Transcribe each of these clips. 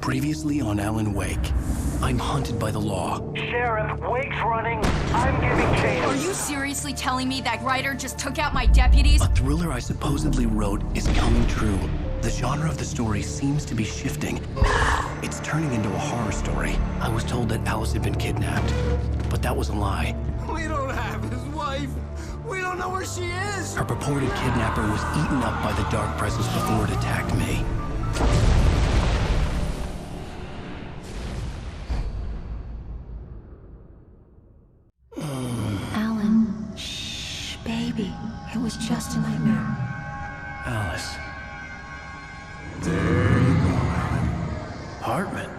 Previously on Alan Wake, I'm hunted by the law. Sheriff, Wake's running. I'm giving chase. Are you seriously telling me that writer just took out my deputies? A thriller I supposedly wrote is coming true. The genre of the story seems to be shifting. It's turning into a horror story. I was told that Alice had been kidnapped, but that was a lie. We don't have his wife. We don't know where she is. Her purported kidnapper was eaten up by the dark presence before it attacked me. Alan, shh, baby. It was just a nightmare. Alice. There you go, Alan. Hartman.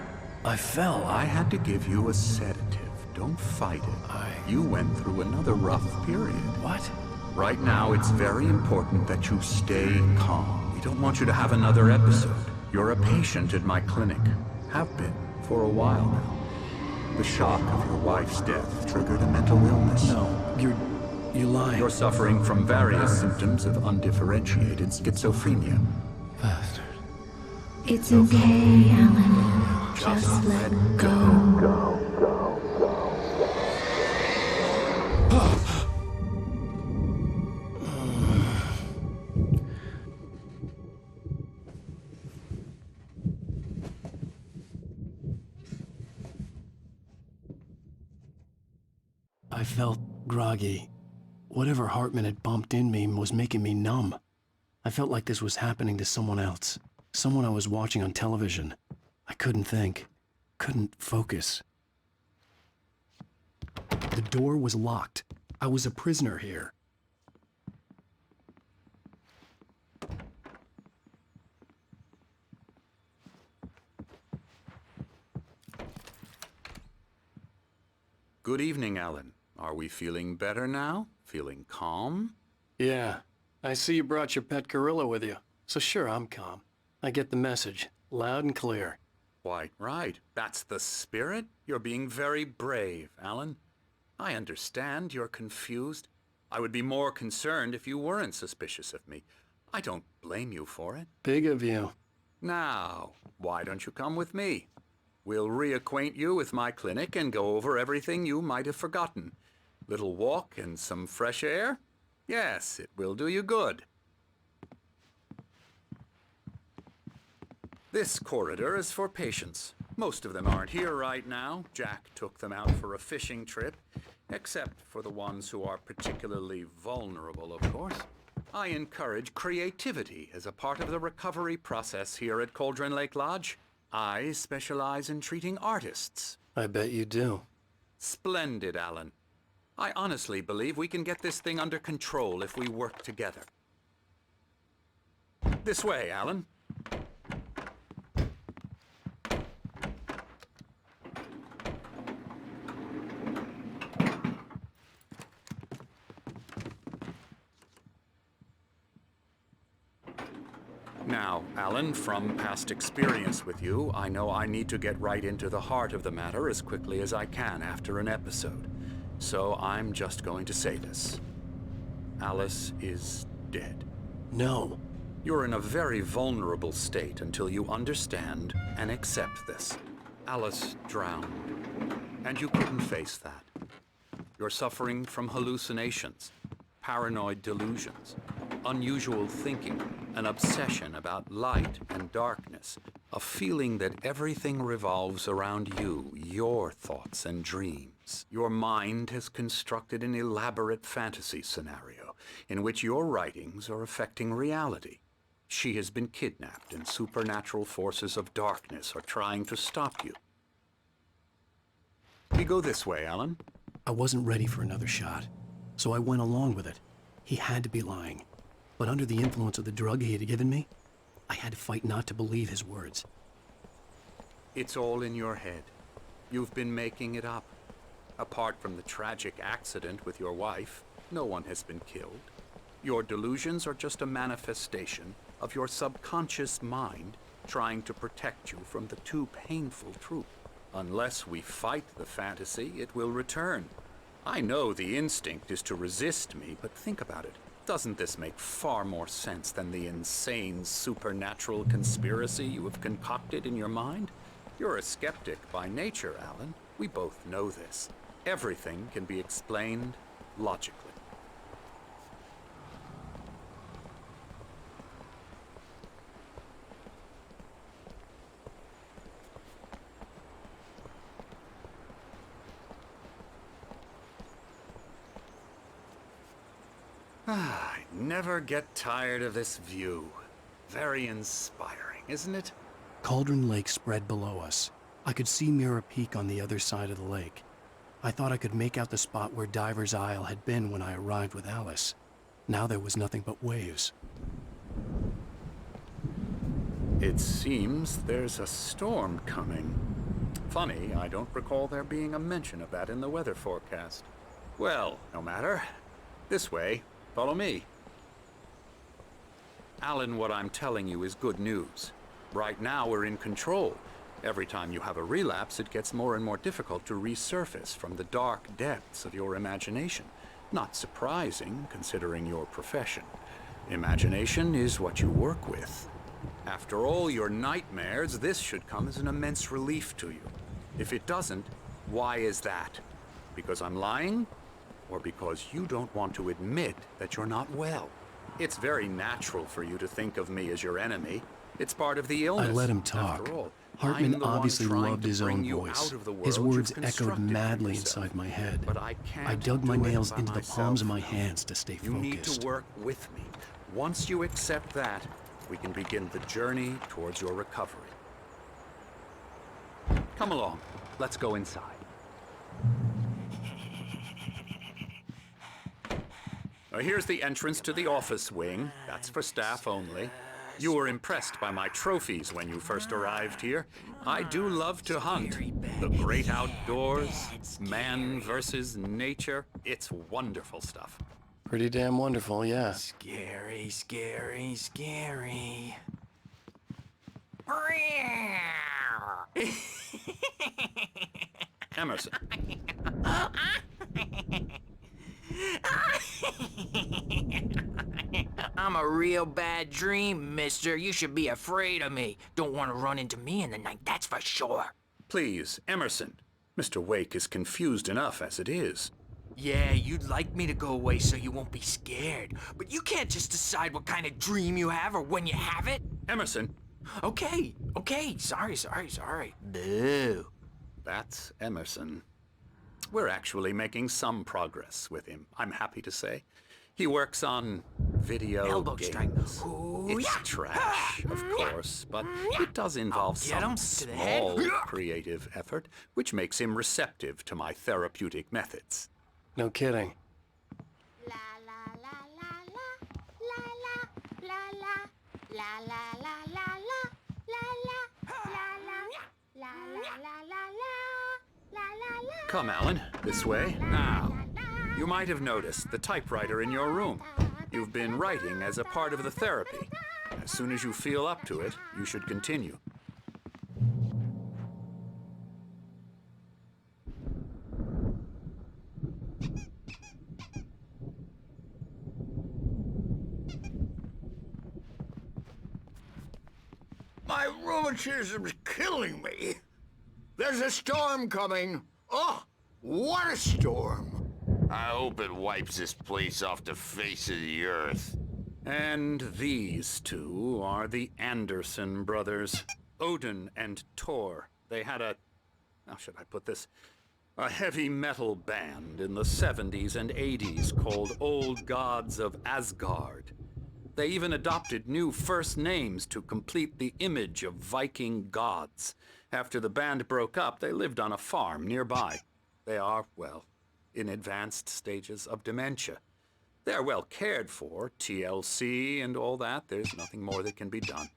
I fell. I had to give you a sedative. Don't fight it. You went through another rough period. What? Right now, it's very important that you stay calm. We don't want you to have another episode. You're a patient at my clinic. Have been for a while now. The shock of your wife's death triggered a mental illness. No, you're lying. You're suffering from various symptoms of undifferentiated schizophrenia. Bastard. It's okay, Alan. Just let go. I felt groggy. Whatever Hartman had bumped in me was making me numb. I felt like this was happening to someone else. Someone I was watching on television. I couldn't think. Couldn't focus. The door was locked. I was a prisoner here. Good evening, Alan. Are we feeling better now? Feeling calm? Yeah. I see you brought your pet gorilla with you. So sure, I'm calm. I get the message. Loud and clear. Quite right. That's the spirit. You're being very brave, Alan. I understand you're confused. I would be more concerned if you weren't suspicious of me. I don't blame you for it. Big of you. Now, why don't you come with me? We'll reacquaint you with my clinic and go over everything you might have forgotten. Little walk and some fresh air? Yes, it will do you good. This corridor is for patients. Most of them aren't here right now. Jack took them out for a fishing trip, except for the ones who are particularly vulnerable, of course. I encourage creativity as a part of the recovery process here at Cauldron Lake Lodge. I specialize in treating artists. I bet you do. Splendid, Alan. I honestly believe we can get this thing under control if we work together. This way, Alan. Now, Alan, from past experience with you, I know I need to get right into the heart of the matter as quickly as I can after an episode. So I'm just going to say this. Alice is dead. No. You're in a very vulnerable state until you understand and accept this. Alice drowned, and you couldn't face that. You're suffering from hallucinations, paranoid delusions, unusual thinking, an obsession about light and darkness, a feeling that everything revolves around you, your thoughts and dreams. Your mind has constructed an elaborate fantasy scenario in which your writings are affecting reality. She has been kidnapped and supernatural forces of darkness are trying to stop you. We go this way, Alan. I wasn't ready for another shot, so I went along with it. He had to be lying. But under the influence of the drug he had given me, I had to fight not to believe his words. It's all in your head. You've been making it up. Apart from the tragic accident with your wife, no one has been killed. Your delusions are just a manifestation of your subconscious mind trying to protect you from the too painful truth. Unless we fight the fantasy, it will return. I know the instinct is to resist me, but think about it. Doesn't this make far more sense than the insane supernatural conspiracy you have concocted in your mind? You're a skeptic by nature, Alan. We both know this. Everything can be explained logically. I never get tired of this view. Very inspiring, isn't it? Cauldron Lake spread below us. I could see Mirror Peak on the other side of the lake. I thought I could make out the spot where Diver's Isle had been when I arrived with Alice. Now there was nothing but waves. It seems there's a storm coming. Funny, I don't recall there being a mention of that in the weather forecast. Well, no matter. This way. Follow me. Alan, what I'm telling you is good news. Right now, we're in control. Every time you have a relapse, it gets more and more difficult to resurface from the dark depths of your imagination. Not surprising, considering your profession. Imagination is what you work with. After all your nightmares, this should come as an immense relief to you. If it doesn't, why is that? Because I'm lying? Or because you don't want to admit that you're not well? It's very natural for you to think of me as your enemy. It's part of the illness. I let him talk. After all, Hartman I'm the one obviously trying loved to his bring own you voice. out of the His world words you've echoed constructed for madly yourself. inside my head. But I can't I dug my do it nails by into the myself. palms of my hands to stay You need focused. to work with me. Once you accept that, we can begin the journey towards your recovery. Come along. Let's go inside. Here's the entrance to the office wing. That's for staff only. You were impressed by my trophies when you first arrived here. I do love to hunt. The great outdoors, man versus nature. It's wonderful stuff. Pretty damn wonderful, yeah. Scary, scary, scary. Emerson. I'm a real bad dream, mister. You should be afraid of me. Don't want to run into me in the night, that's for sure. Please, Emerson. Mr. Wake is confused enough as it is. Yeah, you'd like me to go away so you won't be scared. But you can't just decide what kind of dream you have or when you have it. Emerson. Okay. Sorry. Boo. That's Emerson. We're actually making some progress with him, I'm happy to say. He works on video Elbow games. strike. Ooh, It's yeah. trash, of course, but it does involve Get him some to the head. small creative effort, which makes him receptive to my therapeutic methods. No kidding. La la la la la la la la la la la la la la la. Come, Alan, this way. Now, you might have noticed the typewriter in your room. You've been writing as a part of the therapy. As soon as you feel up to it, you should continue. My rheumatism's killing me. There's a storm coming. Oh, what a storm. I hope it wipes this place off the face of the earth. And these two are the Anderson brothers, Odin and Tor. They had how should I put this? A heavy metal band in the 70s and 80s called Old Gods of Asgard. They even adopted new first names to complete the image of Viking gods. After the band broke up, they lived on a farm nearby. They are, well, in advanced stages of dementia. They're well cared for, TLC and all that. There's nothing more that can be done.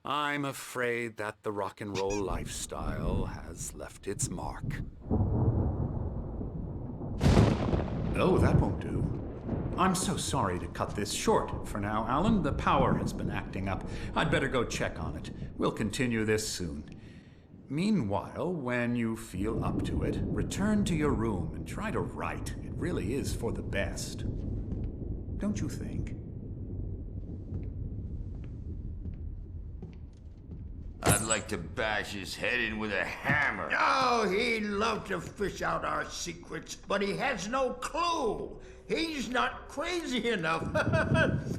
I'm afraid that the rock and roll lifestyle has left its mark. Oh, that won't do. I'm so sorry to cut this short for now, Alan. The power has been acting up. I'd better go check on it. We'll continue this soon. Meanwhile, when you feel up to it, return to your room and try to write. It really is for the best. Don't you think? I'd like to bash his head in with a hammer. Oh, he'd love to fish out our secrets, but he has no clue. He's not crazy enough.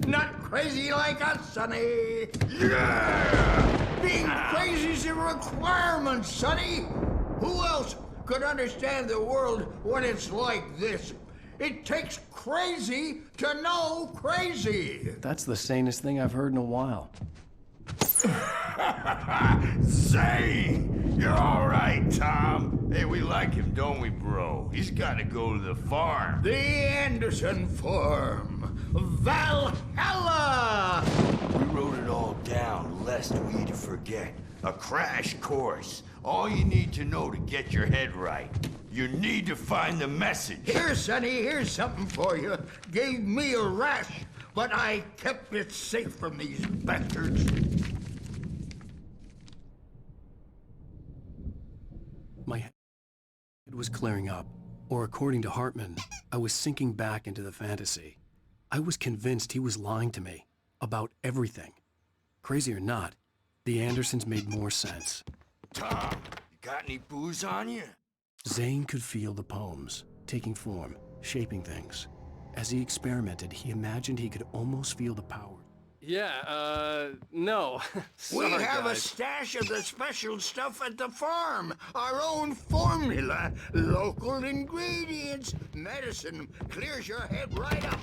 Not crazy like us, Sonny. Yeah! Being crazy's a requirement, Sonny. Who else could understand the world when it's like this? It takes crazy to know crazy. That's the sanest thing I've heard in a while. Zane! You're all right, Tom. Hey, we like him, don't we, bro? He's got to go to the farm. The Anderson Farm. Valhalla! We wrote it all down, lest we'd forget. A crash course. All you need to know to get your head right. You need to find the message. Here, Sonny, here's something for you. Gave me a rash, but I kept it safe from these bastards. My head was clearing up, or according to Hartman, I was sinking back into the fantasy. I was convinced he was lying to me about everything. Crazy or not, the Andersons made more sense. Tom, you got any booze on you? Zane could feel the poems, taking form, shaping things. As he experimented, he imagined he could almost feel the power. Yeah, no. We Sorry, have a guys. stash of the special stuff at the farm. Our own formula. Local ingredients. Medicine clears your head right up.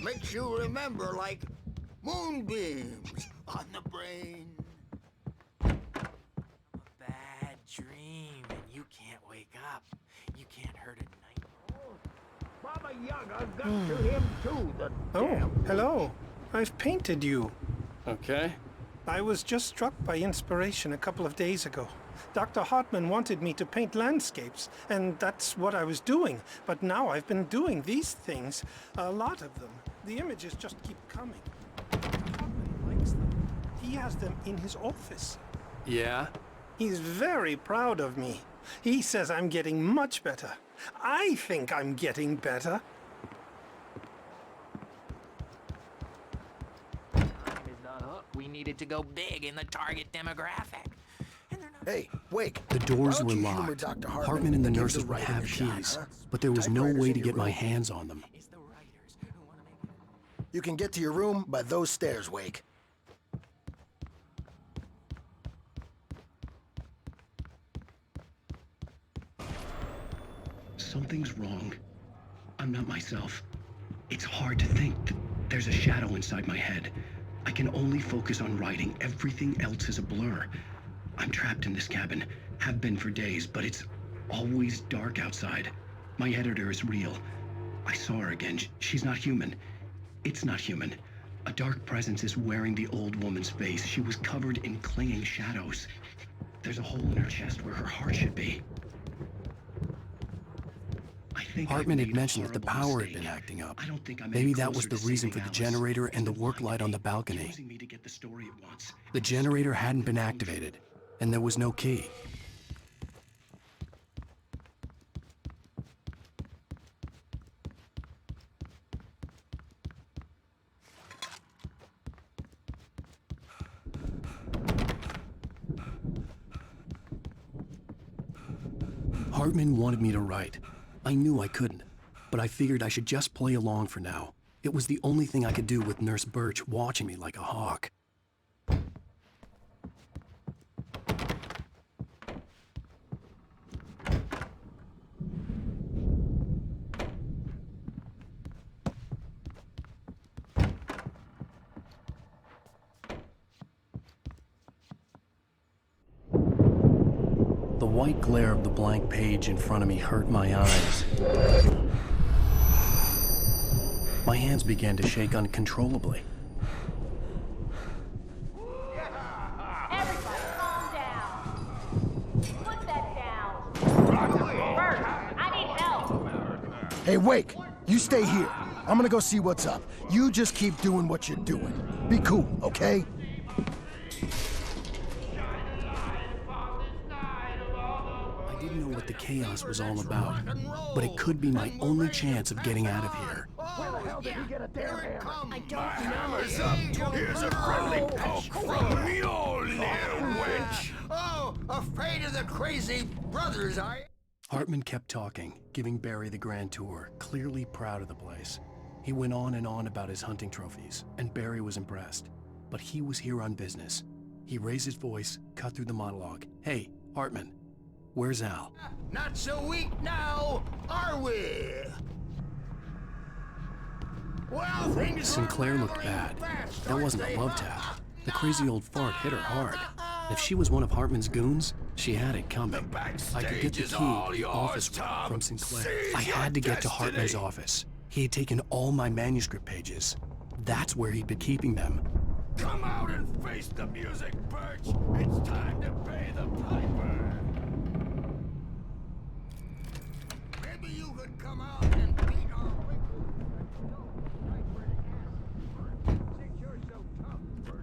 Makes you remember like moonbeams on the brain. Bad dream, and you can't wake up. You can't hurt at night. Baba Yaga got to him too, the Oh, hello. I've painted you. Okay. I was just struck by inspiration a couple of days ago. Dr. Hartman wanted me to paint landscapes, and that's what I was doing. But now I've been doing these things, a lot of them. The images just keep coming. Hartman likes them. He has them in his office. Yeah? He's very proud of me. He says I'm getting much better. I think I'm getting better. We needed to go big in the target demographic. Hey, Wake. The doors why were don't you humor locked. Dr. Hartman and the give nurses would writing have a shot, keys, huh? but there was no Typewriters way in to your get my room. hands on them. It's the writers who want to make it. You can get to your room by those stairs, Wake. Something's wrong. I'm not myself. It's hard to think. There's a shadow inside my head. I can only focus on writing. Everything else is a blur. I'm trapped in this cabin. Have been for days, but it's always dark outside. My editor is real. I saw her again. She's not human. It's not human. A dark presence is wearing the old woman's face. She was covered in clinging shadows. There's a hole in her chest where her heart should be. Hartman had mentioned that the power had been acting up. Maybe that was the reason for the generator and the work light on the balcony. The generator hadn't been activated, and there was no key. Hartman wanted me to write. I knew I couldn't, but I figured I should just play along for now. It was the only thing I could do with Nurse Birch watching me like a hawk. The white glare of the blank page in front of me hurt my eyes. My hands began to shake uncontrollably. Everybody calm down. Put that down. Bert, I need help. Hey, Wake, you stay here. I'm gonna go see what's up. You just keep doing what you're doing. Be cool, okay? I didn't know what the chaos was all about, but it could be my only chance of getting out of here. Where the hell did he get a damn hammer? I don't Hammer's up. Here's a friendly poke from your little wench. Oh, afraid of the crazy brothers, are you? Hartman kept talking, giving Barry the grand tour, clearly proud of the place. He went on and on about his hunting trophies, and Barry was impressed. But he was here on business. He raised his voice, cut through the monologue. Hey, Hartman, where's Al? Not so weak now, are we? Well, things Sinclair looked bad. That wasn't a love tap. The crazy old fart hit her hard. If she was one of Hartman's goons, she had it coming. I could get the key to the office room from Sinclair. I had to get to Hartman's office. He had taken all my manuscript pages. That's where he'd been keeping them. Come out and face the music, Birch. It's time to pay the piper. Maybe you could come out and beat our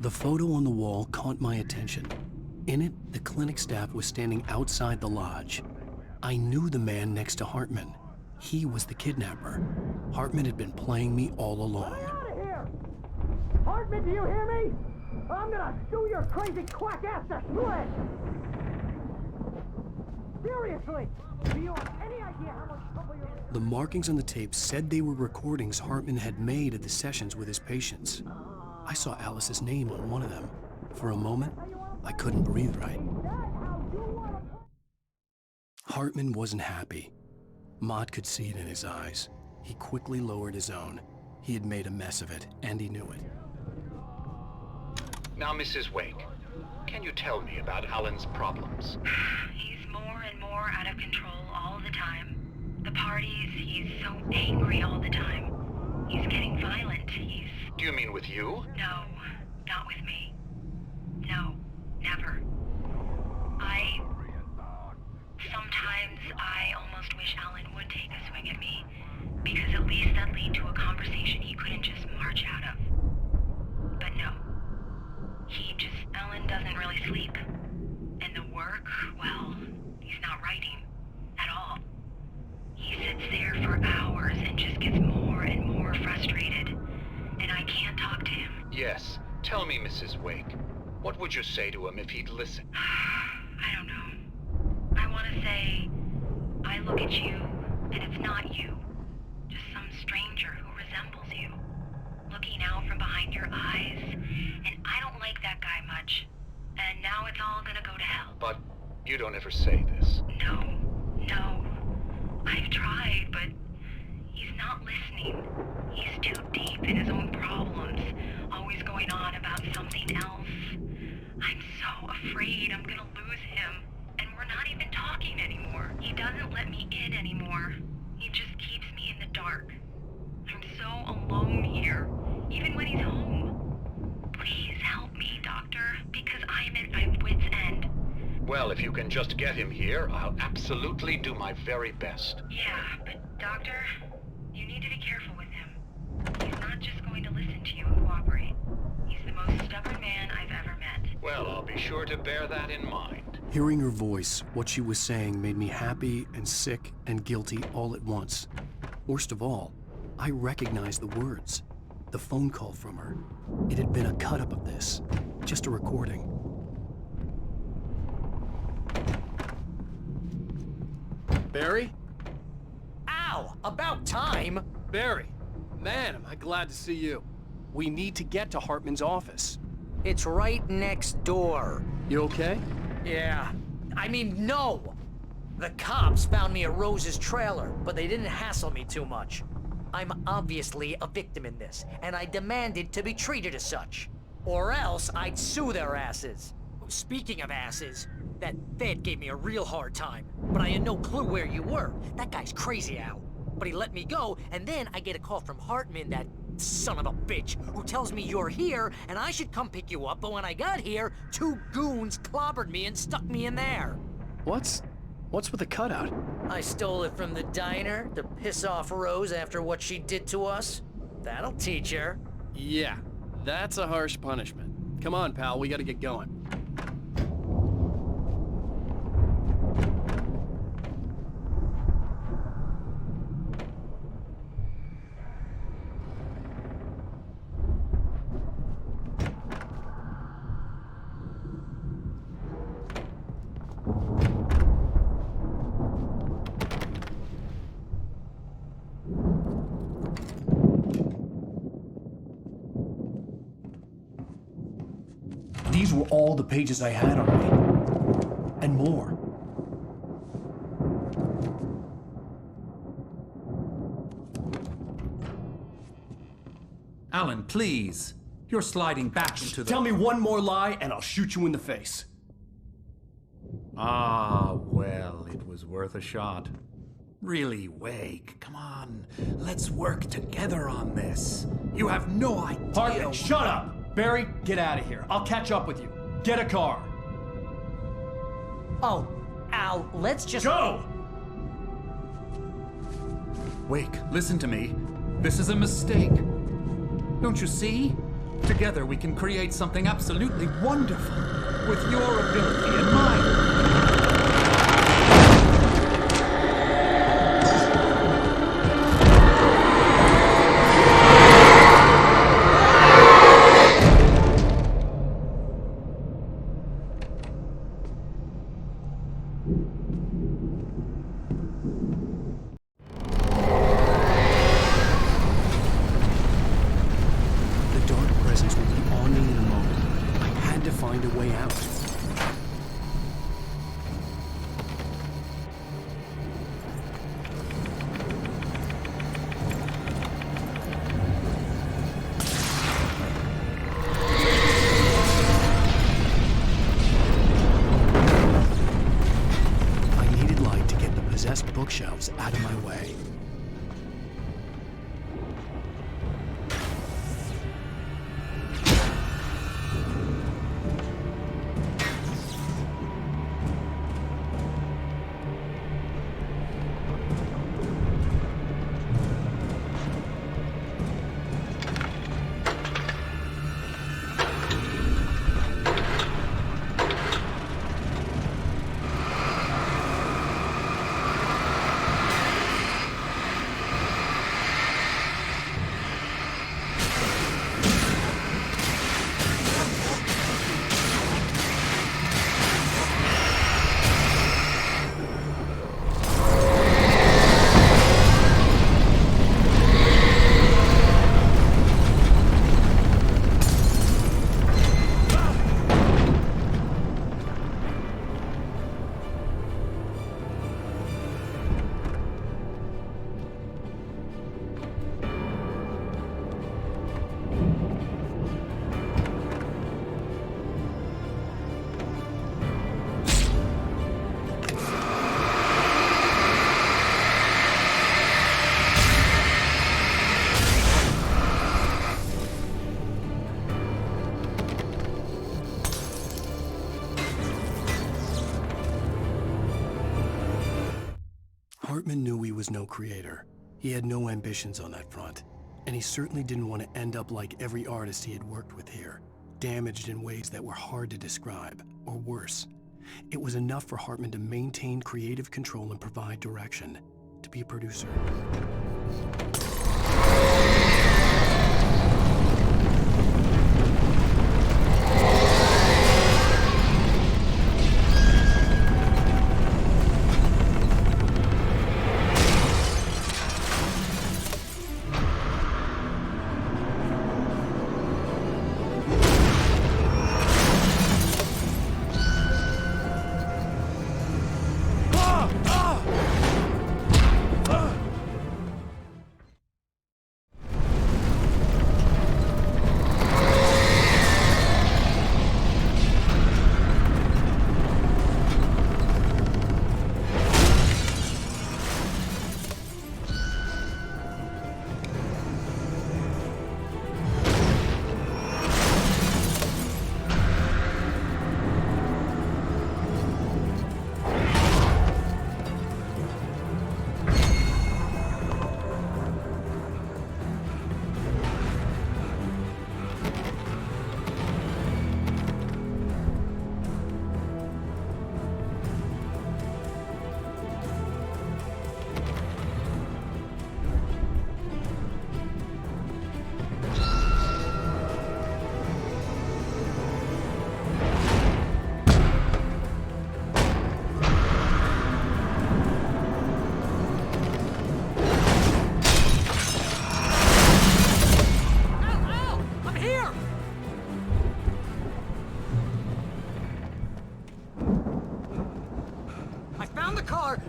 The photo on the wall caught my attention. In it, the clinic staff was standing outside the lodge. I knew the man next to Hartman. He was the kidnapper. Hartman had been playing me all along. Out of here! Hartman, do you hear me? I'm gonna sue your crazy quack ass to shreds! Seriously! Do you have any idea how much trouble you're in? The markings on the tape said they were recordings Hartman had made at the sessions with his patients. I saw Alice's name on one of them. For a moment, I couldn't breathe right. Hartman wasn't happy. Mott could see it in his eyes. He quickly lowered his own. He had made a mess of it, and he knew it. Now, Mrs. Wake, can you tell me about Alan's problems? He's more and more out of control all the time. The parties, he's so angry all the time. He's getting violent. Do you mean with you? No, not with me. No, never. Sometimes I almost wish Alan would take a swing at me, because at least that'd lead to a conversation he couldn't just march out of. But no. Alan doesn't really sleep. And the work, well, he's not writing. At all. He sits there for hours and just gets more and more frustrated. And I can't talk to him. Yes. Tell me, Mrs. Wake. What would you say to him if he'd listen? I don't know. I want to say, I look at you, and it's not you. Just some stranger who resembles you. Looking out from behind your eyes, and I don't like that guy much. And now it's all gonna go to hell. But you don't ever say this. No. I've tried, but he's not listening. He's too deep in his own problems, always going on about something else. I'm so afraid I'm gonna lose him, and we're not even talking anymore. He doesn't let me in anymore. He just keeps me in the dark. I'm so alone here, even when he's home. Please help me, Doctor, because I'm at my wit's end. Well, if you can just get him here, I'll absolutely do my very best. Yeah, but Doctor, you need to be careful with him. He's not just going to listen to you and cooperate. He's the most stubborn man I've ever met. Well, I'll be sure to bear that in mind. Hearing her voice, what she was saying made me happy and sick and guilty all at once. Worst of all, I recognized the words. The phone call from her. It had been a cut-up of this. Just a recording. Barry? Ow! About time! Barry! Man, am I glad to see you. We need to get to Hartman's office. It's right next door. You okay? Yeah. I mean, no! The cops found me at Rose's trailer, but they didn't hassle me too much. I'm obviously a victim in this, and I demanded to be treated as such. Or else I'd sue their asses. Speaking of asses, that Fed gave me a real hard time, but I had no clue where you were. That guy's crazy, Al. But he let me go, and then I get a call from Hartman, that son of a bitch, who tells me you're here, and I should come pick you up, but when I got here, 2 goons clobbered me and stuck me in there. What's with the cutout? I stole it from the diner to piss off Rose after what she did to us. That'll teach her. Yeah, that's a harsh punishment. Come on, pal, we gotta get going. These were all the pages I had on me. And more. Alan, please. You're sliding back into the... Tell me one more lie and I'll shoot you in the face. Ah, well, it was worth a shot. Really, Wake, come on. Let's work together on this. You have no idea... Hartman, shut up! Barry, get out of here. I'll catch up with you. Get a car. Oh, Al, let's just... Go! Wake, listen to me. This is a mistake. Don't you see? Together we can create something absolutely wonderful. With your ability and mine. Bookshelves out of my way. Hartman knew he was no creator. He had no ambitions on that front. And he certainly didn't want to end up like every artist he had worked with here, damaged in ways that were hard to describe, or worse. It was enough for Hartman to maintain creative control and provide direction, to be a producer.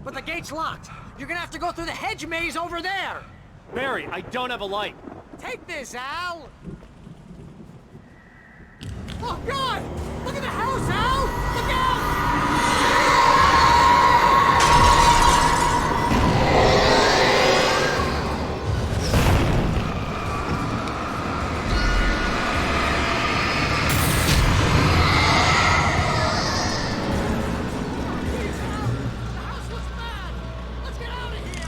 but the gate's locked. You're gonna have to go through the hedge maze over there. Barry, I don't have a light. Take this, Al! Oh, God! Look at the house, Al! Look out! Please, Al! The house looks bad! Let's get out of here!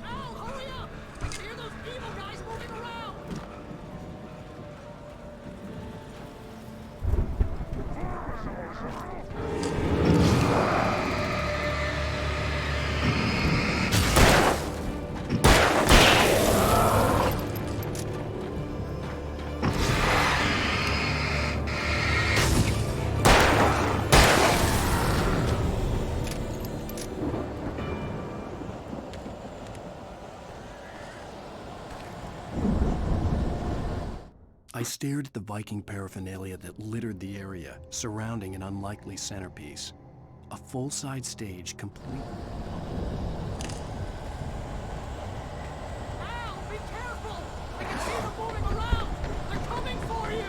Al, hurry up! I can hear those evil guys moving around! I stared at the Viking paraphernalia that littered the area, surrounding an unlikely centerpiece. A full-size stage complete. Al, be careful! I can see them moving around! They're coming for you!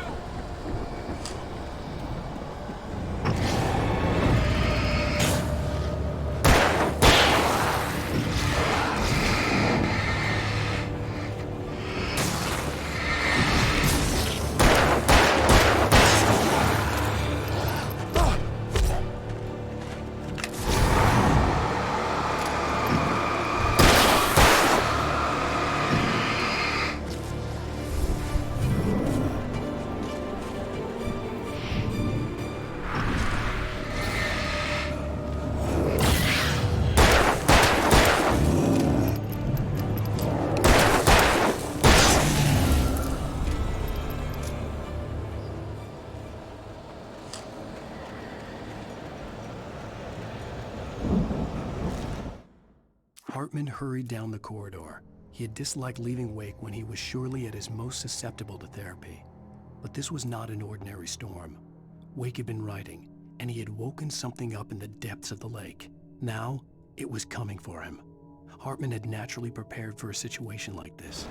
Hartman hurried down the corridor. He had disliked leaving Wake when he was surely at his most susceptible to therapy. But this was not an ordinary storm. Wake had been writing, and he had woken something up in the depths of the lake. Now, it was coming for him. Hartman had naturally prepared for a situation like this.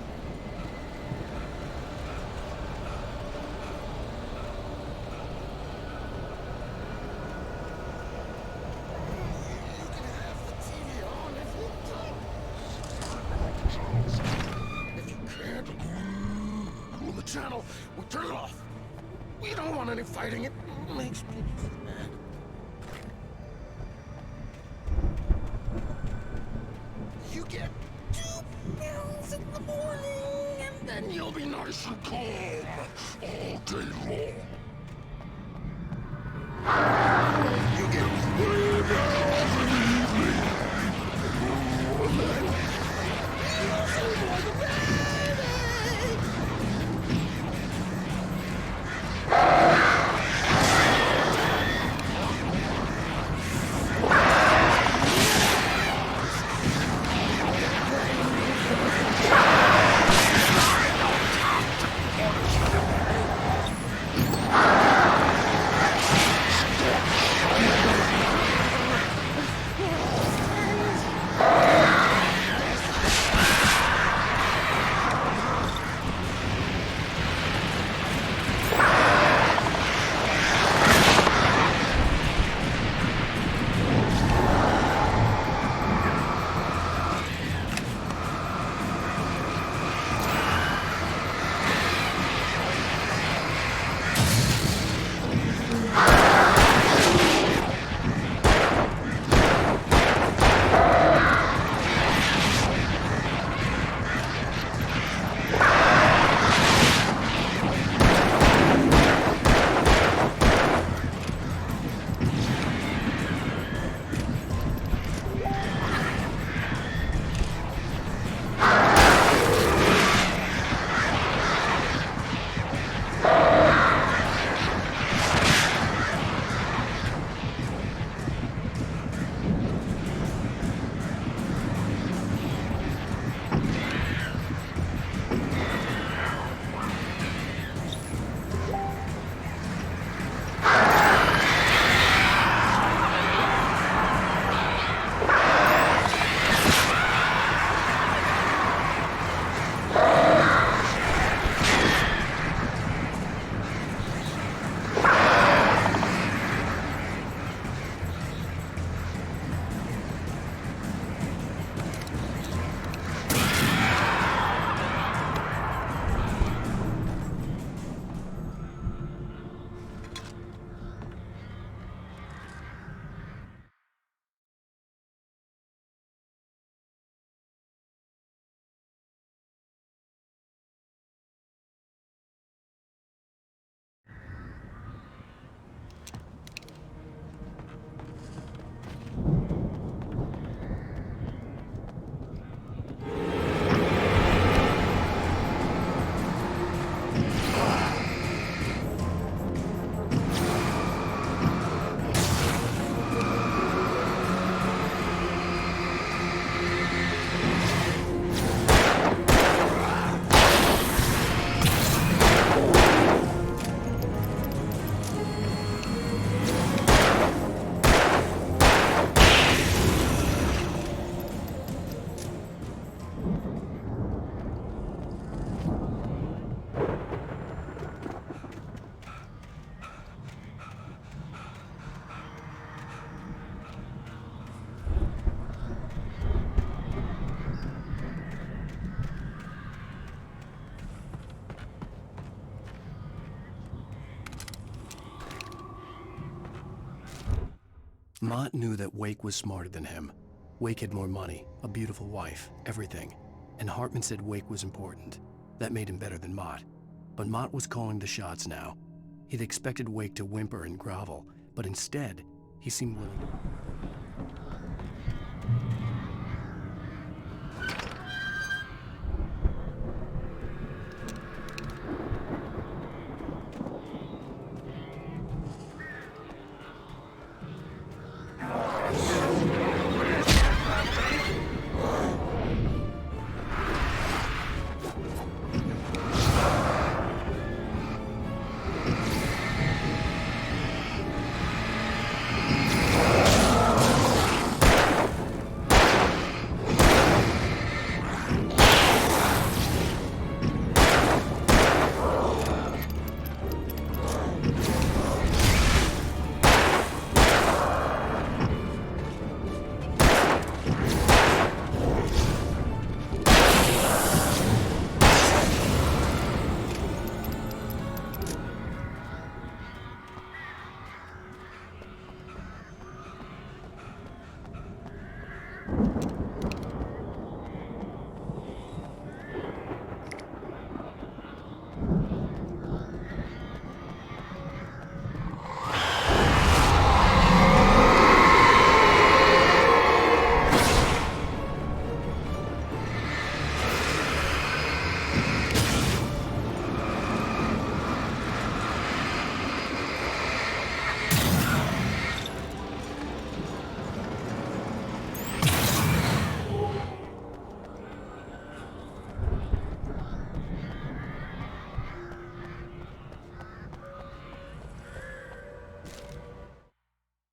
Channel, we turn it off. We don't want any fighting. It makes me mad. You get 2 pills in the morning, and then you'll be nice and calm all day long. You get 3 pills in the evening, and then you'll sleep like a baby. Mott knew that Wake was smarter than him. Wake had more money, a beautiful wife, everything. And Hartman said Wake was important. That made him better than Mott. But Mott was calling the shots now. He'd expected Wake to whimper and grovel, but instead, he seemed willing to...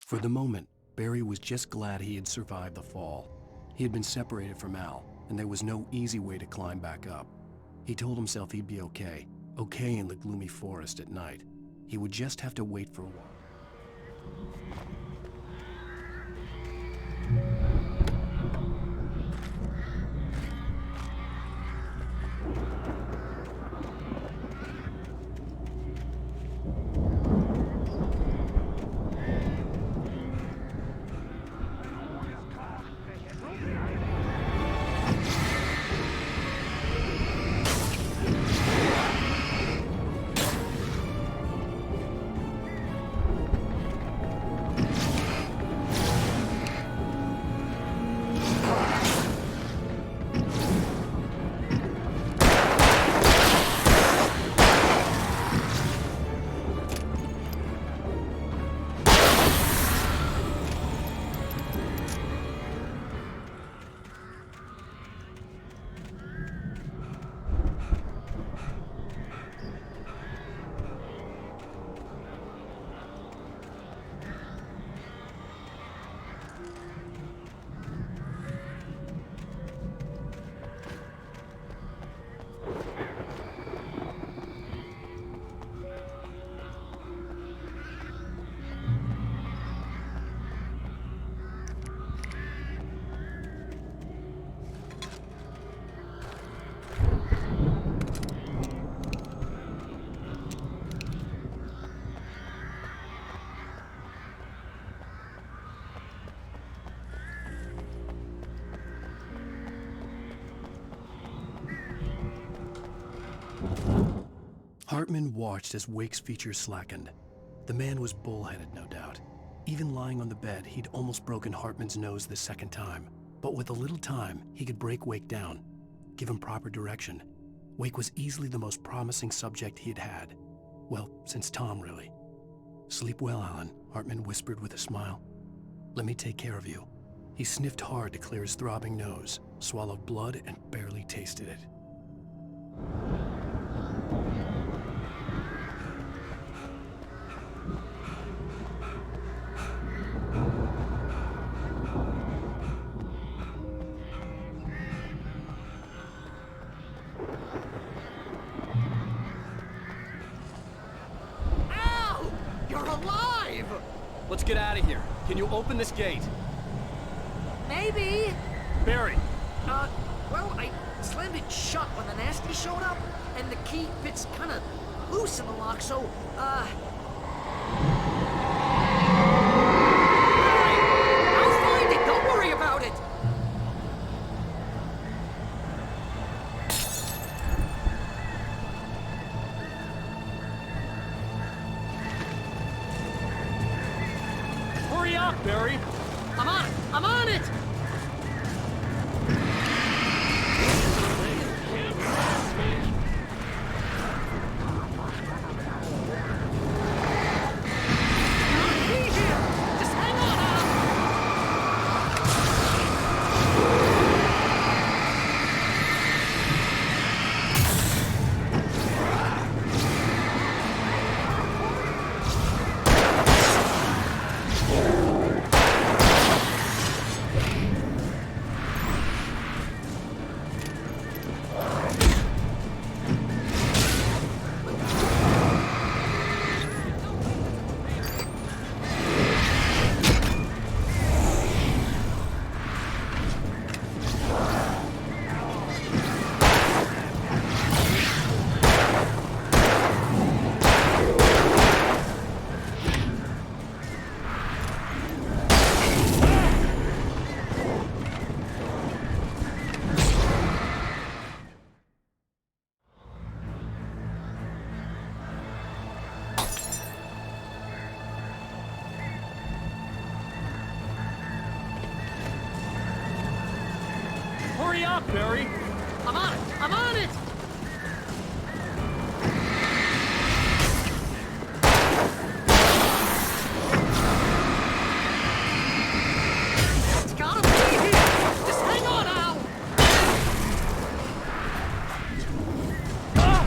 For the moment, Barry was just glad he had survived the fall. He had been separated from Al, and there was no easy way to climb back up. He told himself he'd be okay in the gloomy forest at night. He would just have to wait for a while. Hartman watched as Wake's features slackened. The man was bullheaded, no doubt. Even lying on the bed, he'd almost broken Hartman's nose the second time. But with a little time, he could break Wake down, give him proper direction. Wake was easily the most promising subject he had had. Well, since Tom, really. "Sleep well, Alan," Hartman whispered with a smile. "Let me take care of you." He sniffed hard to clear his throbbing nose, swallowed blood, and barely tasted it. Let's get out of here. Can you open this gate? Maybe. Barry. Well, I slammed it shut when the nasty showed up, and the key fits kind of loose in the lock, so, Barry! I'm on it! Hurry up, Barry! I'm on it! I'm on it! It's gotta be here! Just hang on, Al! Ah!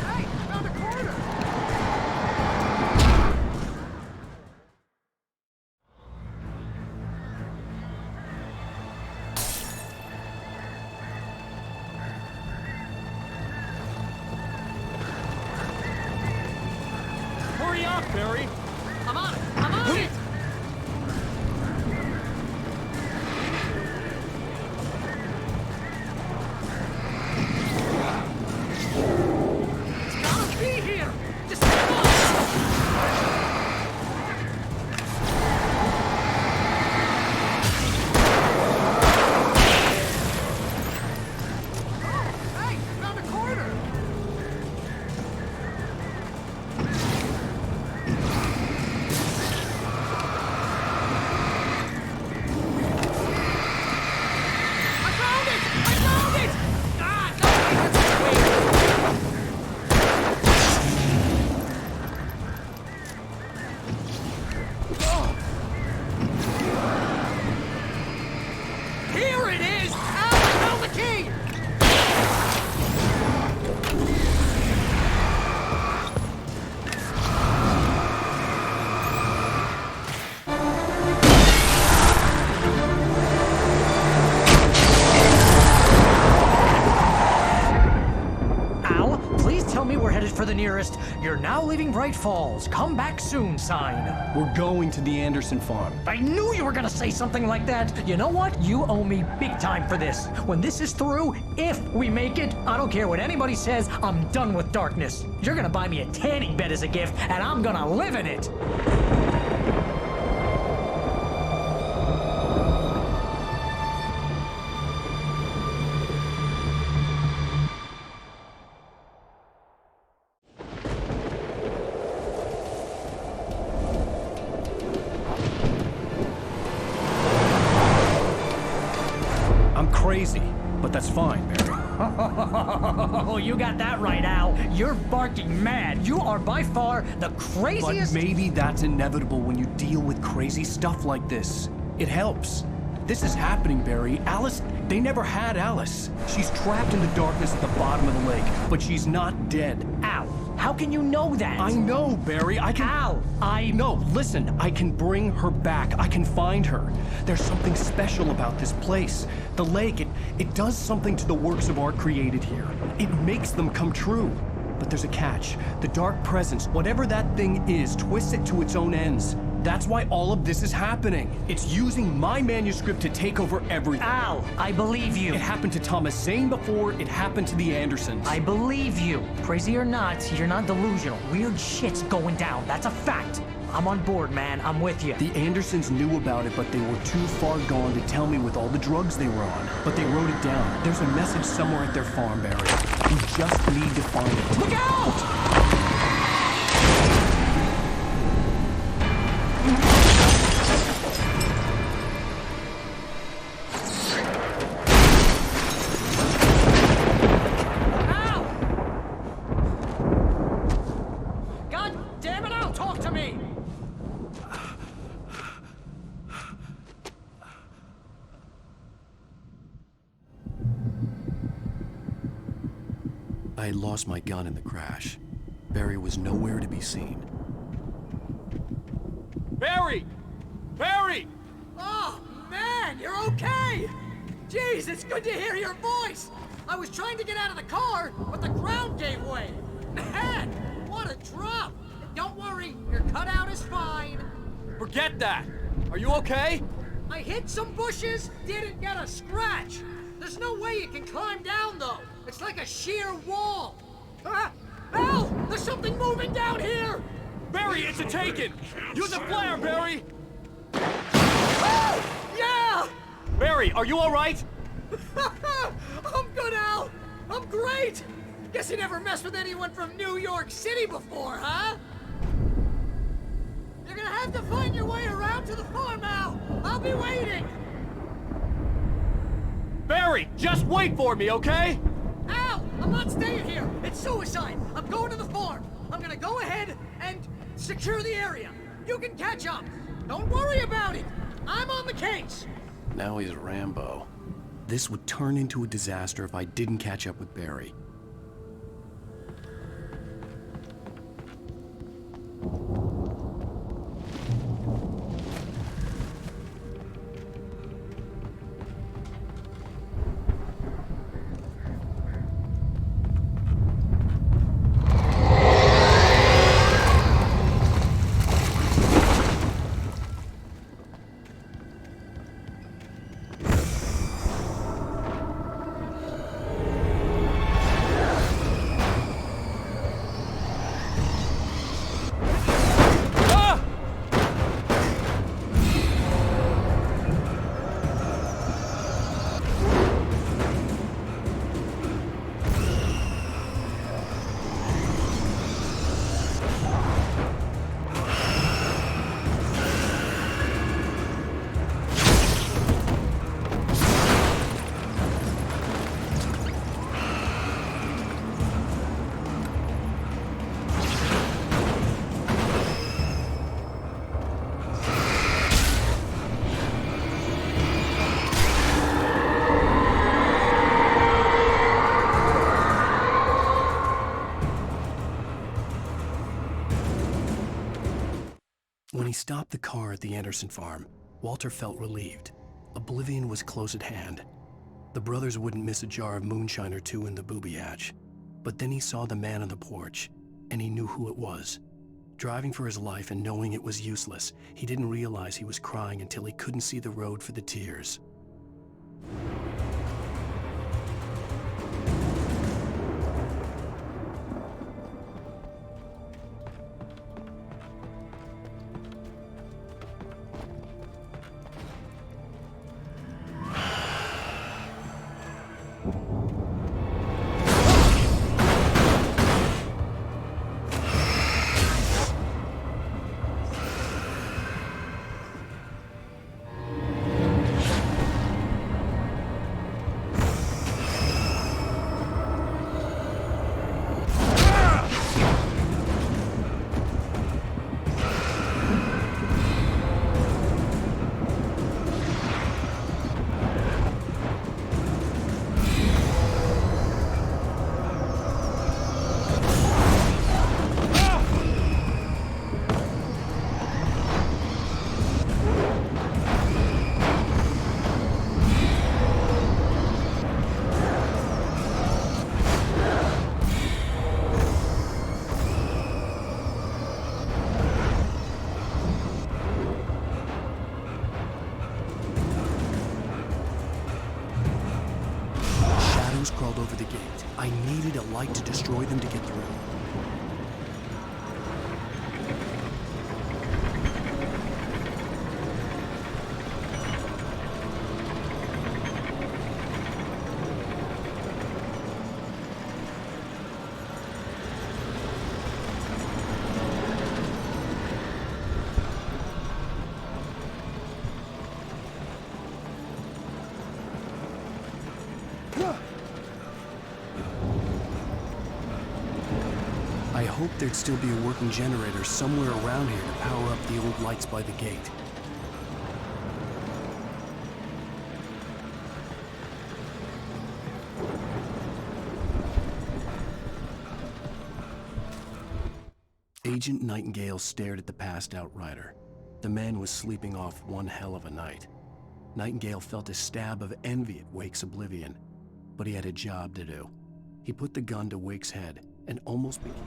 Hey, found a corner! Hurry up, Barry! I'm on it! I'm on it! It's gotta be here! Just hang on! Hey, found a corner! I found it! I found it! Ah, no, wait. Here it is! Ah, I found the key! Al, please tell me we're headed for the nearest "You're now leaving Bright Falls. Come back soon" sign. We're going to the Anderson farm. I knew you were gonna say something like that. You know what? You owe me big time for this. When this is through, if we make it, I don't care what anybody says, I'm done with darkness. You're gonna buy me a tanning bed as a gift, and I'm gonna live in it. I'm crazy, but that's fine, Barry. Oh, you got that right, Al. You're barking mad. You are by far the craziest. But maybe that's inevitable when you deal with crazy stuff like this. It helps. This is happening, Barry. Alice, they never had Alice. She's trapped in the darkness at the bottom of the lake, but she's not dead. Al, how can you know that? I know, Barry. I can... Al, No, listen. I can bring her back. I can find her. There's something special about this place. The lake, it does something to the works of art created here. It makes them come true. But there's a catch. The dark presence, whatever that thing is, twists it to its own ends. That's why all of this is happening. It's using my manuscript to take over everything. Al, I believe you. It happened to Thomas Zane before, it happened to the Andersons. I believe you. Crazy or not, you're not delusional. Weird shit's going down. That's a fact. I'm on board, man. I'm with you. The Andersons knew about it, but they were too far gone to tell me with all the drugs they were on. But they wrote it down. There's a message somewhere at their farm, Barry. We just need to find it. I had lost my gun in the crash. Barry was nowhere to be seen. Barry! Barry! Oh, man, you're okay! Jeez, it's good to hear your voice! I was trying to get out of the car, but the ground gave way. Man, what a drop! Don't worry, your cutout is fine. Forget that! Are you okay? I hit some bushes, didn't get a scratch. There's no way you can climb down, though. It's like a sheer wall. Ah! Hell! There's something moving down here! Barry, it's a taken! Use a flare, Barry! Oh! Yeah! Barry, are you alright? I'm good, Al! I'm great! Guess you never messed with anyone from New York City before, huh? You're gonna have to find your way around to the farm, Al! I'll be waiting! Barry, just wait for me, okay? Al! I'm not staying here! It's suicide! I'm going to the farm! I'm gonna go ahead and secure the area! You can catch up! Don't worry about it! I'm on the case! Now he's Rambo. This would turn into a disaster if I didn't catch up with Barry. When he stopped the car at the Anderson farm, Walter felt relieved. Oblivion was close at hand. The brothers wouldn't miss a jar of moonshine or two in the booby hatch. But then he saw the man on the porch, and he knew who it was. Driving for his life and knowing it was useless, he didn't realize he was crying until he couldn't see the road for the tears. Crawled over the gate. I needed a light to destroy them to get through. I hoped there'd still be a working generator somewhere around here to power up the old lights by the gate. Agent Nightingale stared at the passed-out rider. The man was sleeping off one hell of a night. Nightingale felt a stab of envy at Wake's oblivion, but he had a job to do. He put the gun to Wake's head and almost began...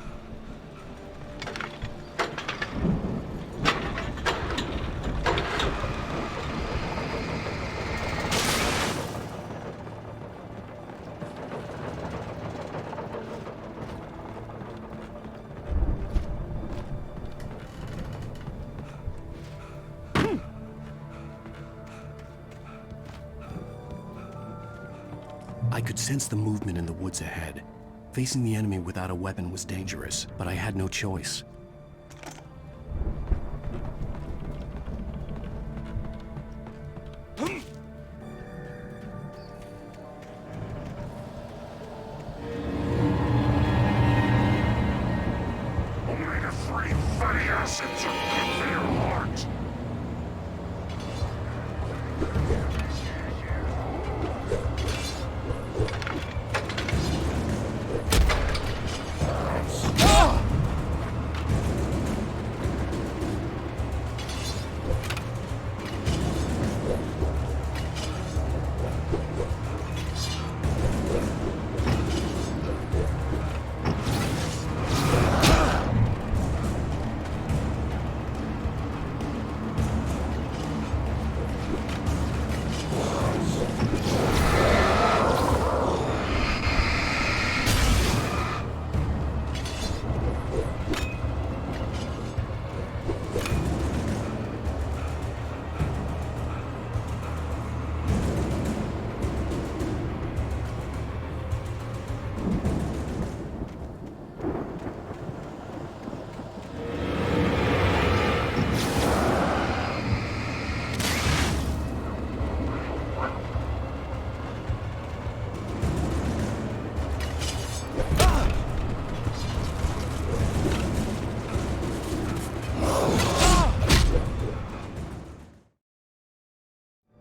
I could sense the movement in the woods ahead. Facing the enemy without a weapon was dangerous, but I had no choice. Omega-3 fatty acids are good for your heart.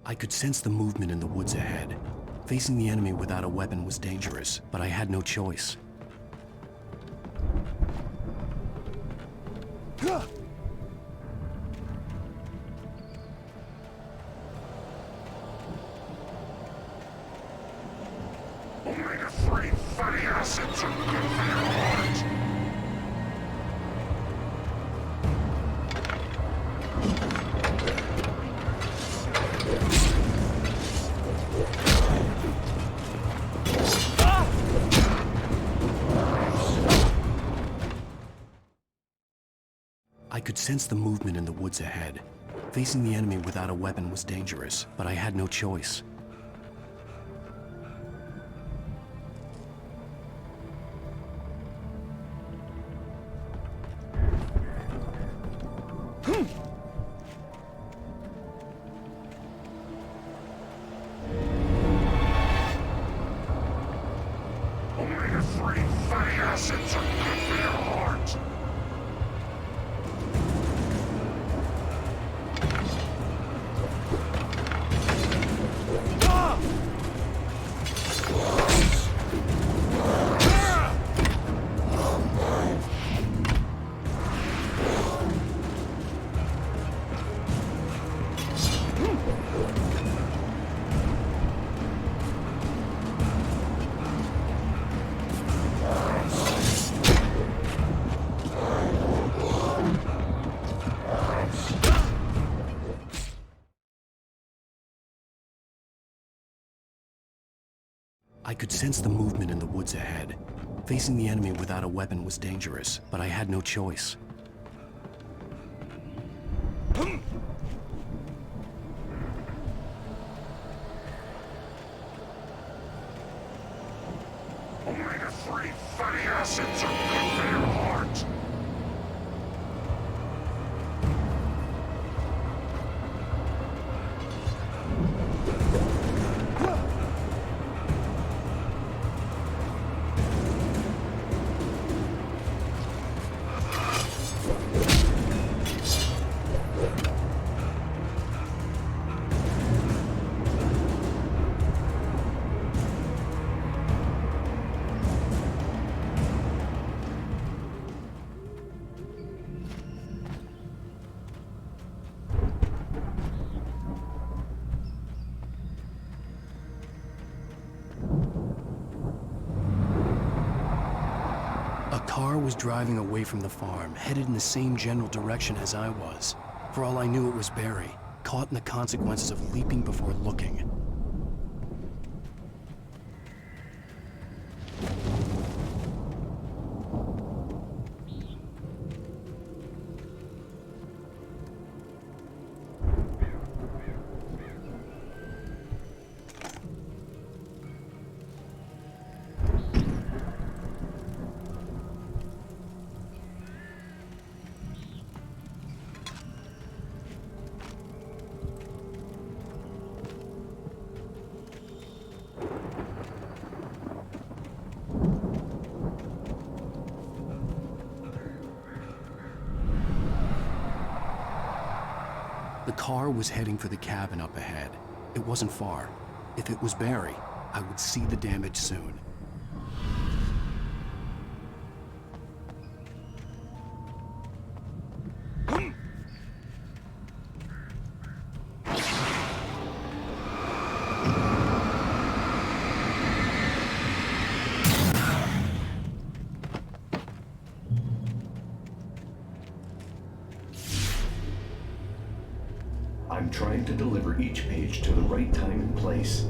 I could sense the movement in the woods ahead. Facing the enemy without a weapon was dangerous, but I had no choice. Omega-3 fatty acids are good for your heart. I could sense the movement in the woods ahead. Facing the enemy without a weapon was dangerous, but I had no choice. Omega-3 fatty acids are good for your heart. I could sense the movement in the woods ahead. Facing the enemy without a weapon was dangerous, but I had no choice. Omega-3 fatty acids are good for your heart. car was driving away from the farm, headed in the same general direction as I was. For all I knew, it was Barry, caught in the consequences of leaping before looking. The car was heading for the cabin up ahead. It wasn't far. If it was Barry, I would see the damage soon. I'm trying to deliver each page to the right time and place.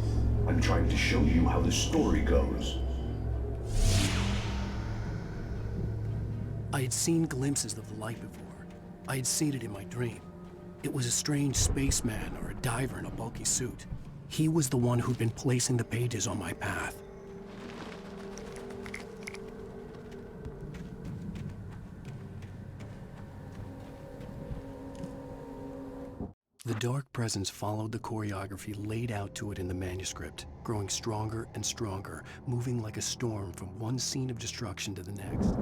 I'm trying to show you how the story goes. I had seen glimpses of the light before. I had seen it in my dream. It was a strange spaceman or a diver in a bulky suit. He was the one who'd been placing the pages on my path. The dark presence followed the choreography laid out to it in the manuscript, growing stronger and stronger, moving like a storm from one scene of destruction to the next.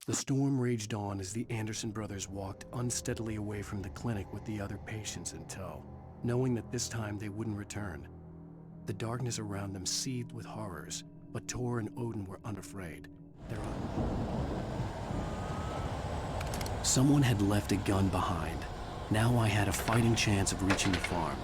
The storm raged on as the Anderson brothers walked unsteadily away from the clinic with the other patients in tow, knowing that this time they wouldn't return. The darkness around them seethed with horrors, but Tor and Odin were unafraid. Someone had left a gun behind. Now I had a fighting chance of reaching the farm.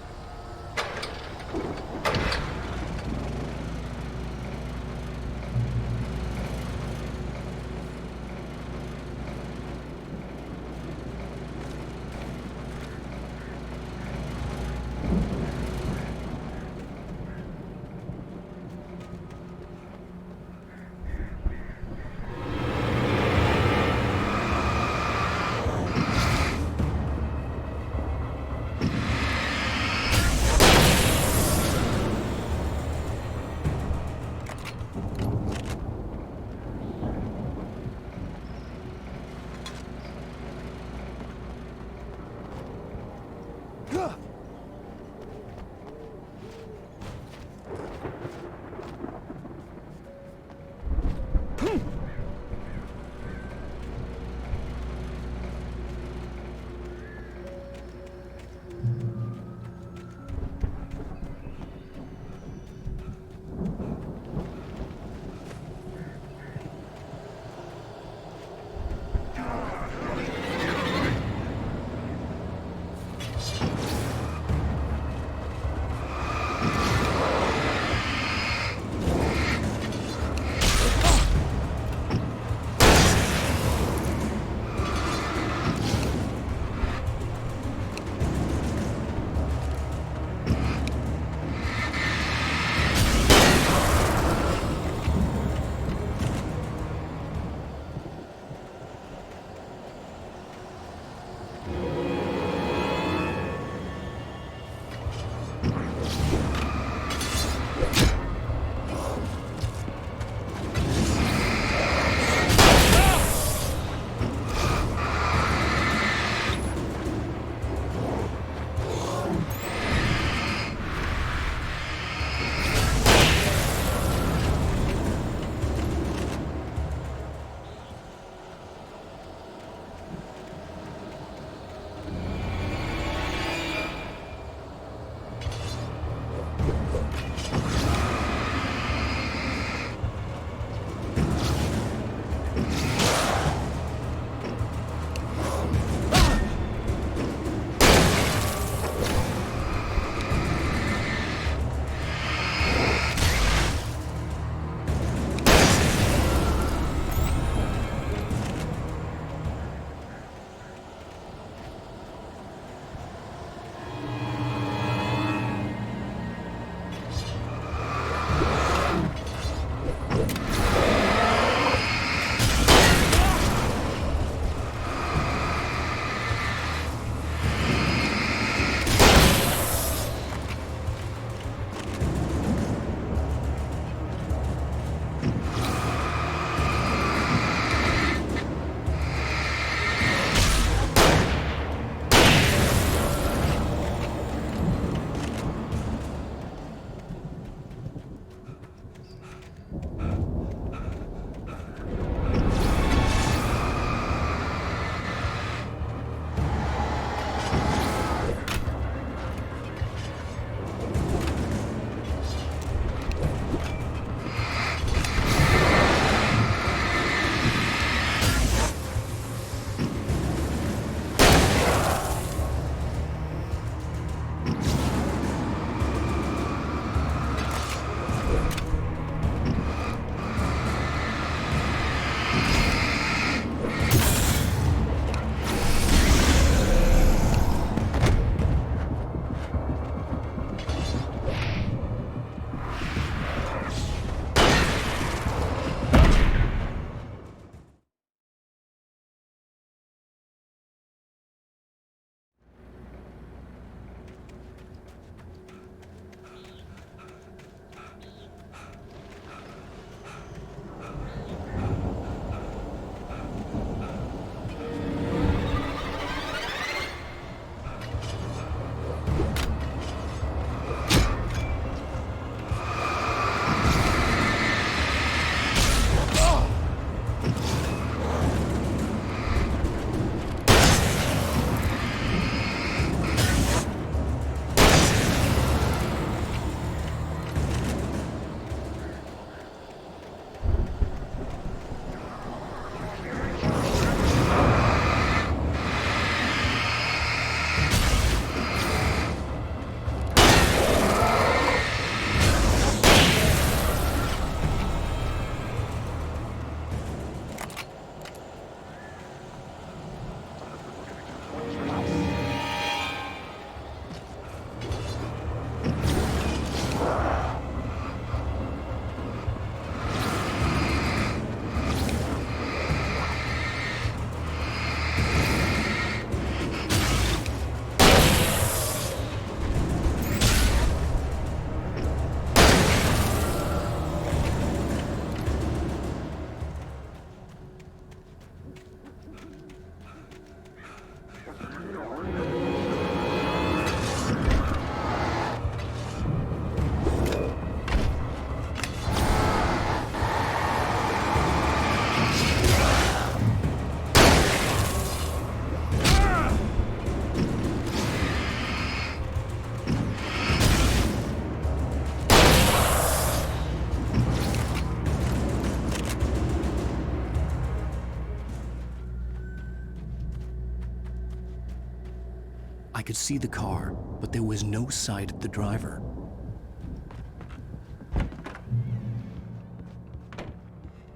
I could see the car, but there was no sight of the driver.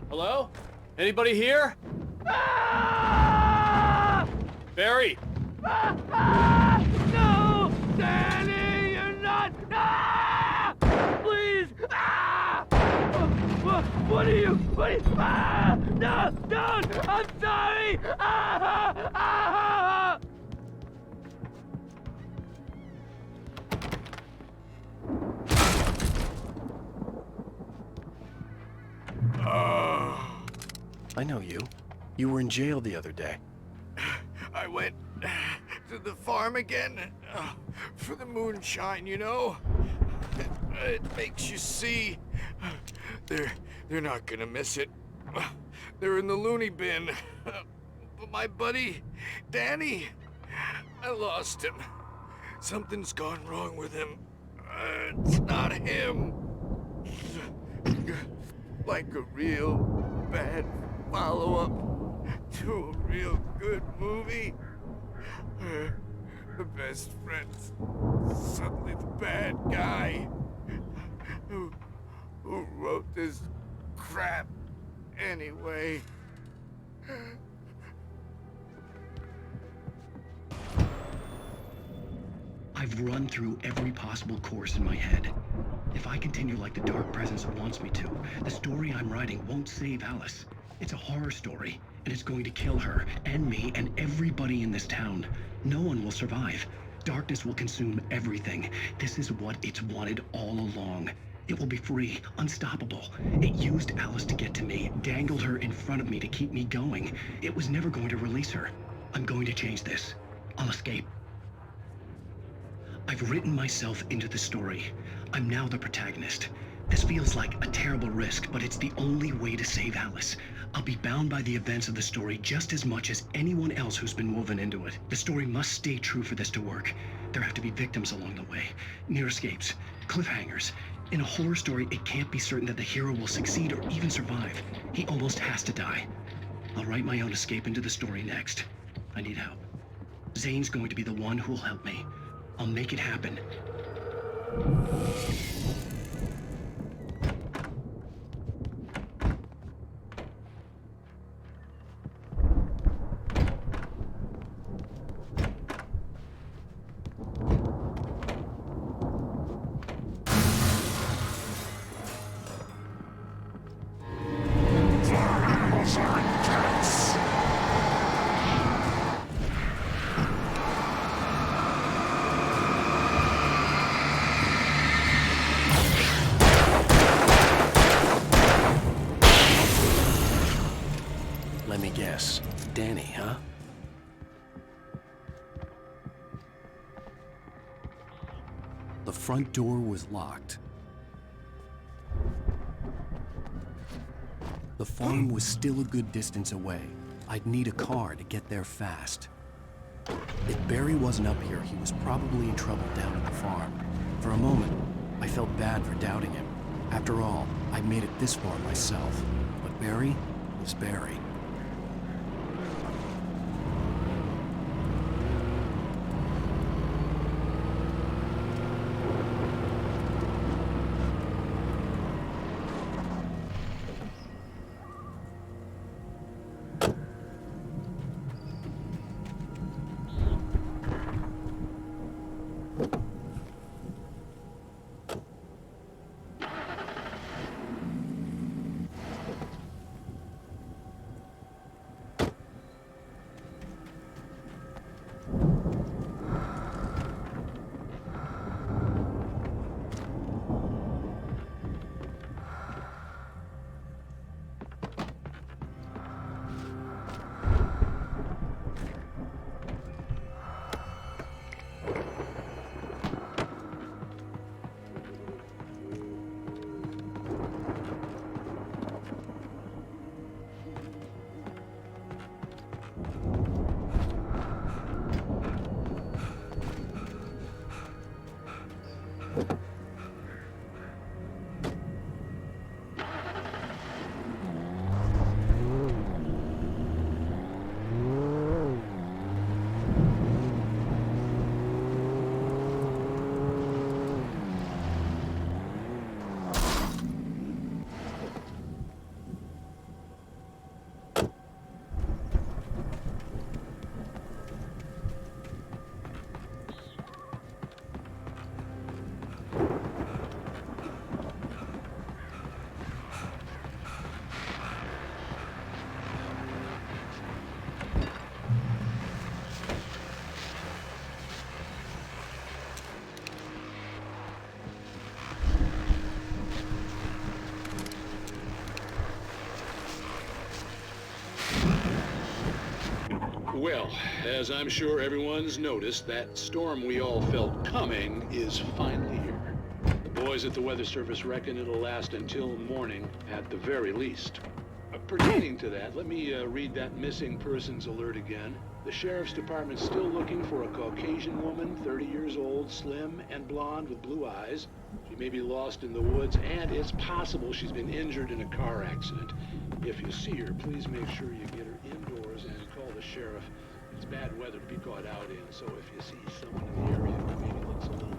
Hello? Anybody here? Barry! No! Danny, you're not! Please! What are you? No! Don't! I'm sorry! I know you. You were in jail the other day. I went to the farm again for the moonshine, you know? It makes you see. They're not gonna miss it. They're in the loony bin. But my buddy, Danny, I lost him. Something's gone wrong with him. It's not him. Like a real bad follow-up to a real good movie. The best friend's suddenly the bad guy. Who wrote this crap anyway? I've run through every possible course in my head. If I continue like the Dark Presence wants me to, the story I'm writing won't save Alice. It's a horror story, and it's going to kill her, and me, and everybody in this town. No one will survive. Darkness will consume everything. This is what it's wanted all along. It will be free, unstoppable. It used Alice to get to me, dangled her in front of me to keep me going. It was never going to release her. I'm going to change this. I'll escape. I've written myself into the story. I'm now the protagonist. This feels like a terrible risk, but it's the only way to save Alice. I'll be bound by the events of the story just as much as anyone else who's been woven into it. The story must stay true for this to work. There have to be victims along the way, near escapes, cliffhangers. In a horror story, it can't be certain that the hero will succeed or even survive. He almost has to die. I'll write my own escape into the story next. I need help. Zane's going to be the one who'll help me. I'll make it happen. Let me guess. Danny, huh? The front door was locked. The farm was still a good distance away. I'd need a car to get there fast. If Barry wasn't up here, he was probably in trouble down at the farm. For a moment, I felt bad for doubting him. After all, I'd made it this far myself. But Barry was Barry. Well, as I'm sure everyone's noticed, that storm we all felt coming is finally here. The boys at the Weather Service reckon it'll last until morning at the very least. Pertaining to that, let me read that missing persons alert again. The Sheriff's Department's still looking for a Caucasian woman, 30 years old, slim and blonde with blue eyes. She may be lost in the woods, and it's possible she's been injured in a car accident. If you see her, please make sure you get her indoors and call the sheriff. It's bad weather to be caught out in, so if you see someone in the area who maybe looks a little...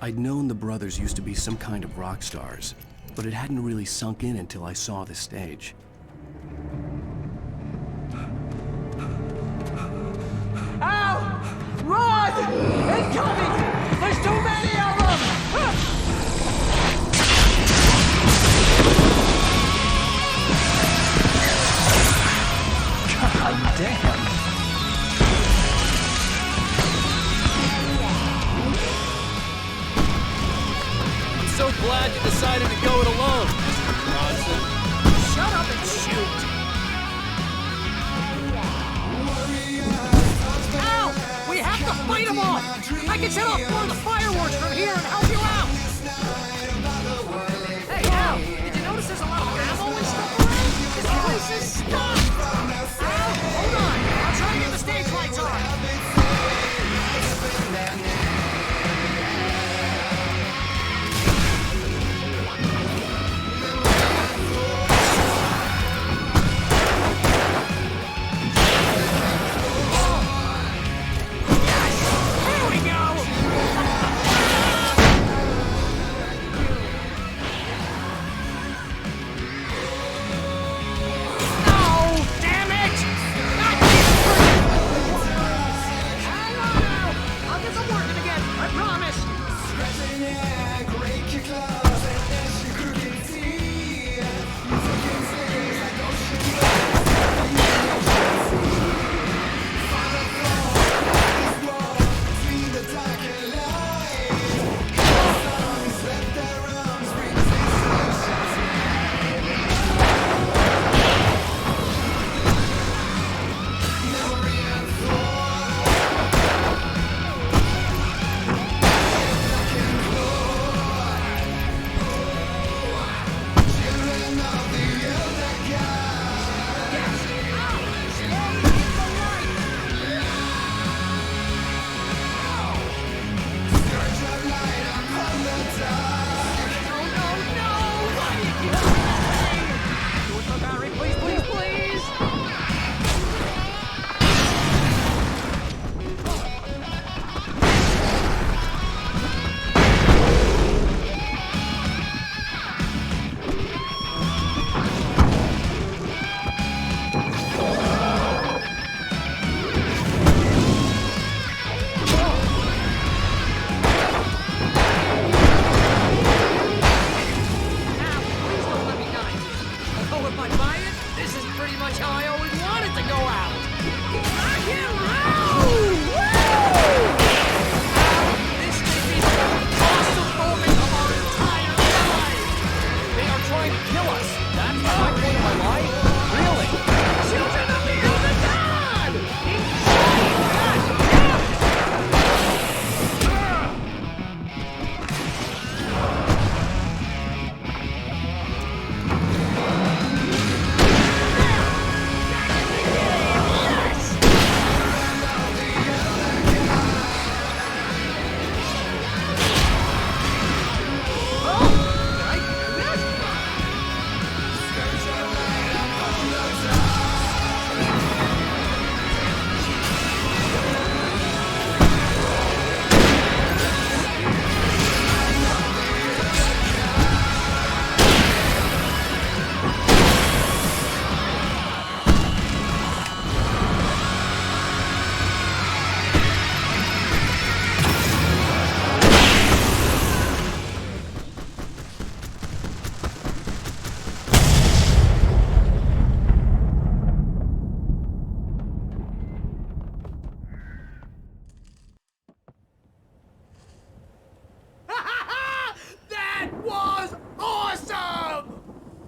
I'd known the brothers used to be some kind of rock stars, but it hadn't really sunk in until I saw the stage. Al! Run! Incoming! There's too many of them! God damn! I'm so glad you decided to go it alone, Mr. Bronson. Shut up and shoot! Al! We have to fight them off! I can set off more of the fireworks from here and help you out! Hey, Al! Did you notice there's a lot of ammo and stuff around? This place is stuffed! Al, hold on! I'll try and get the stage lights on!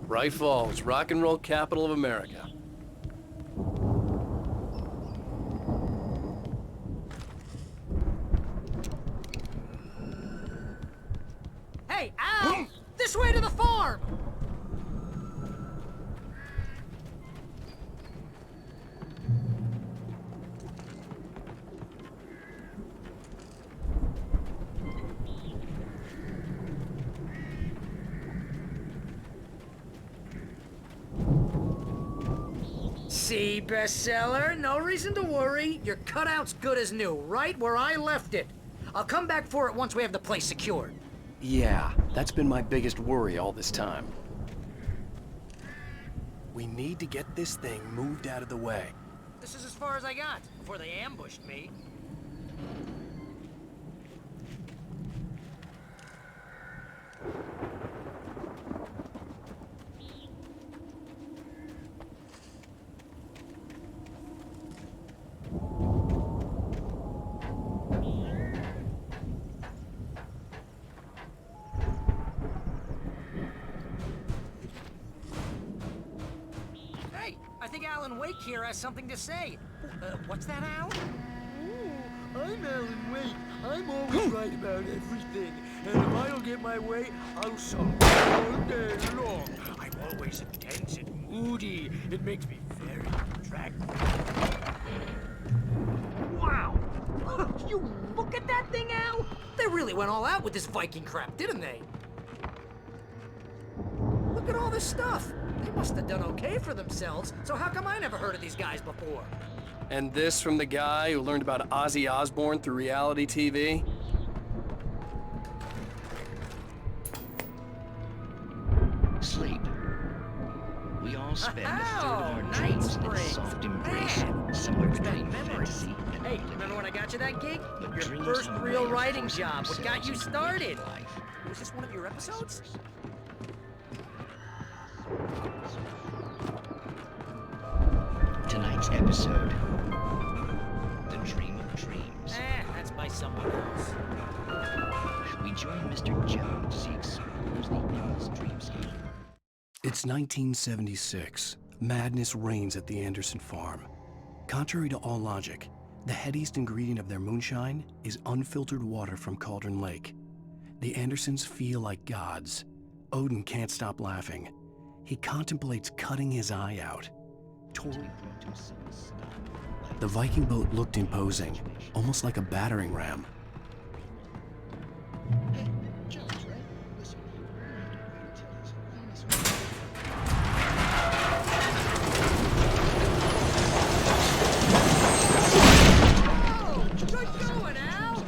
Bright Falls, rock and roll capital of America. Hey, Al! This way to the farm! See, bestseller? No reason to worry. Your cutout's good as new, right where I left it. I'll come back for it once we have the place secured. Yeah, that's been my biggest worry all this time. We need to get this thing moved out of the way. This is as far as I got before they ambushed me. Hey, I think Alan Wake here has something to say. What's that, Al? I'm Alan Wake. I'm always right about everything. And if I don't get my way, I'll suffer all day long. I'm always intense and moody. It makes me very attractive. Wow! You look at that thing, Al! They really went all out with this Viking crap, didn't they? Look at all this stuff. They must have done okay for themselves, so how come I never heard of these guys before? And this from the guy who learned about Ozzy Osbourne through reality TV? Sleep. We all spend a third of our dreams in soft embrace, somewhere between fantasy and Hey, remember when I got you that gig? But Your dreams first have a real way of writing forcing job, what got you themselves into started? life. Was this one of your episodes? Tonight's episode, The Dream of Dreams. That's by someone else. We join Mr. Jones as he explores the endless dreamscape. It's 1976. Madness reigns at the Anderson farm. Contrary to all logic, the headiest ingredient of their moonshine is unfiltered water from Cauldron Lake. The Andersons feel like gods. Odin can't stop laughing. He contemplates cutting his eye out. The Viking boat looked imposing, almost like a battering ram. Good going, Al!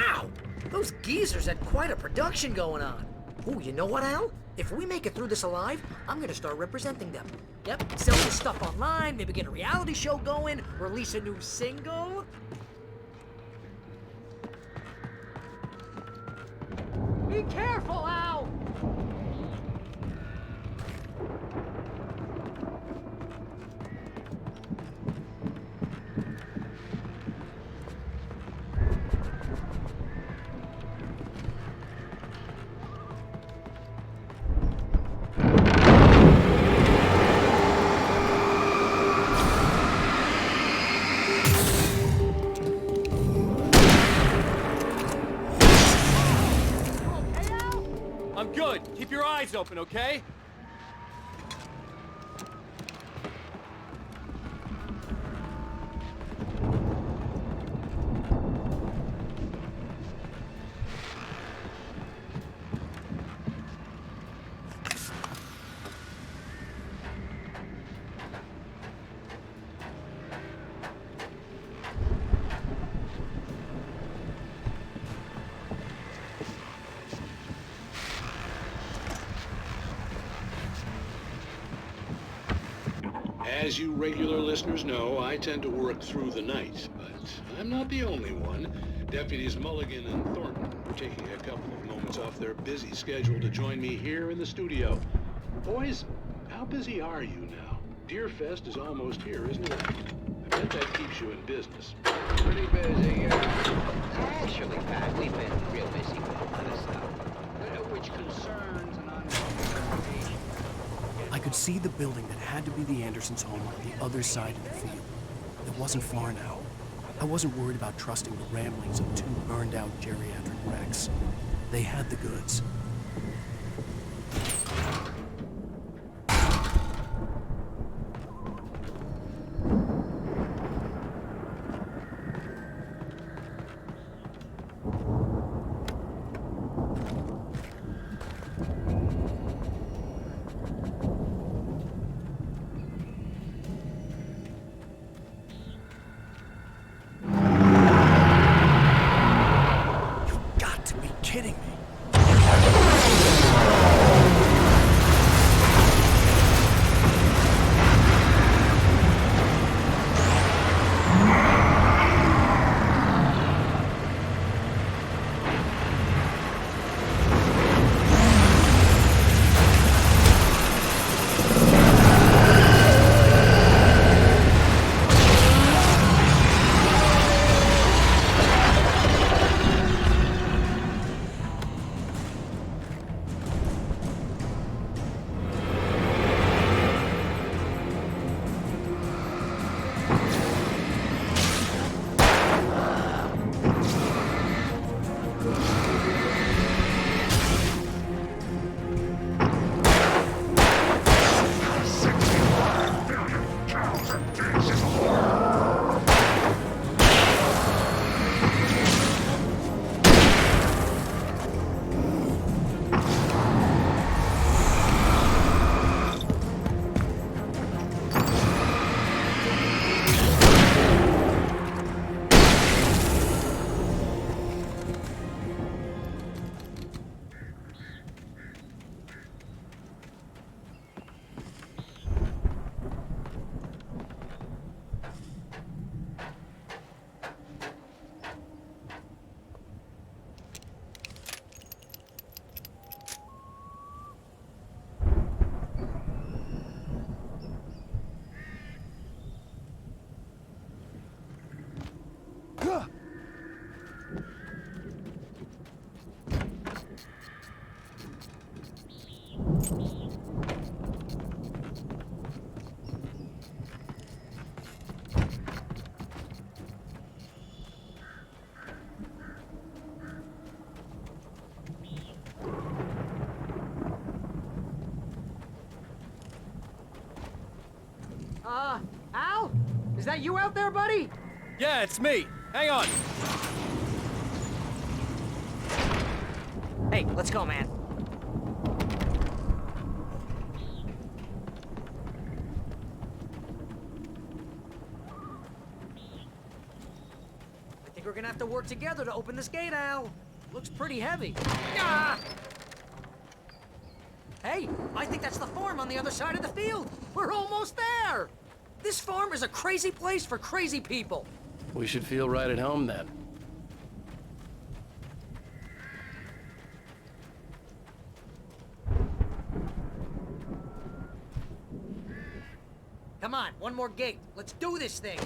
Wow! Those geezers had quite a production going on. Ooh, you know what, Al? If we make it through this alive, I'm gonna start representing them. Yep, sell this stuff online, maybe get a reality show going, release a new single. Be careful, Al! I'm good. Keep your eyes open, okay? As you regular listeners know, I tend to work through the night, but I'm not the only one. Deputies Mulligan and Thornton are taking a couple of moments off their busy schedule to join me here in the studio. Boys, how busy are you now? Deerfest is almost here, isn't it? I bet that keeps you in business. Pretty busy, Actually, Pat, we've been real busy with a lot of stuff, which concerns an ongoing reputation. I could see the building that had to be the Andersons' home on the other side of the field. It wasn't far now. I wasn't worried about trusting the ramblings of two burned-out geriatric wrecks. They had the goods. Kidding me. Al? Is that you out there, buddy? Yeah, it's me. Hang on. Hey, let's go, man. I think we're gonna have to work together to open this gate, Al. Looks pretty heavy. Ah! Hey, I think that's the farm on the other side of the field. We're almost there. This farm is a crazy place for crazy people. We should feel right at home then. Come on, one more gate. Let's do this thing.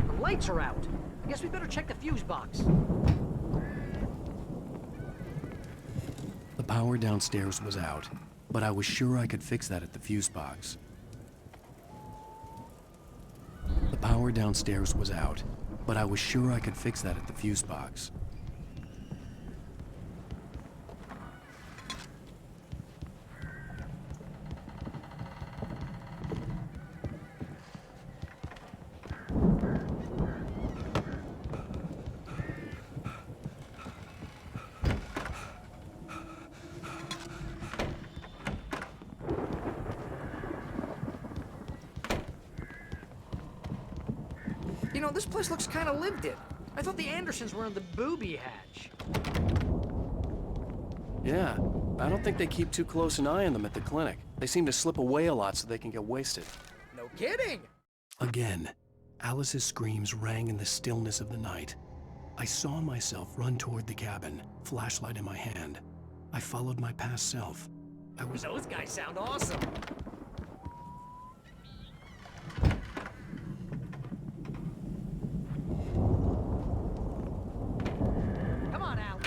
The lights are out. I guess we better check the fuse box. The power downstairs was out, but I was sure I could fix that at the fuse box. The power downstairs was out, but I was sure I could fix that at the fuse box. You know, this place looks kind of lived in. I thought the Andersons were in the booby hatch. Yeah, I don't think they keep too close an eye on them at the clinic. They seem to slip away a lot so they can get wasted. No kidding! Again, Alice's screams rang in the stillness of the night. I saw myself run toward the cabin, flashlight in my hand. I followed my past self. Those guys sound awesome. Come on, Al.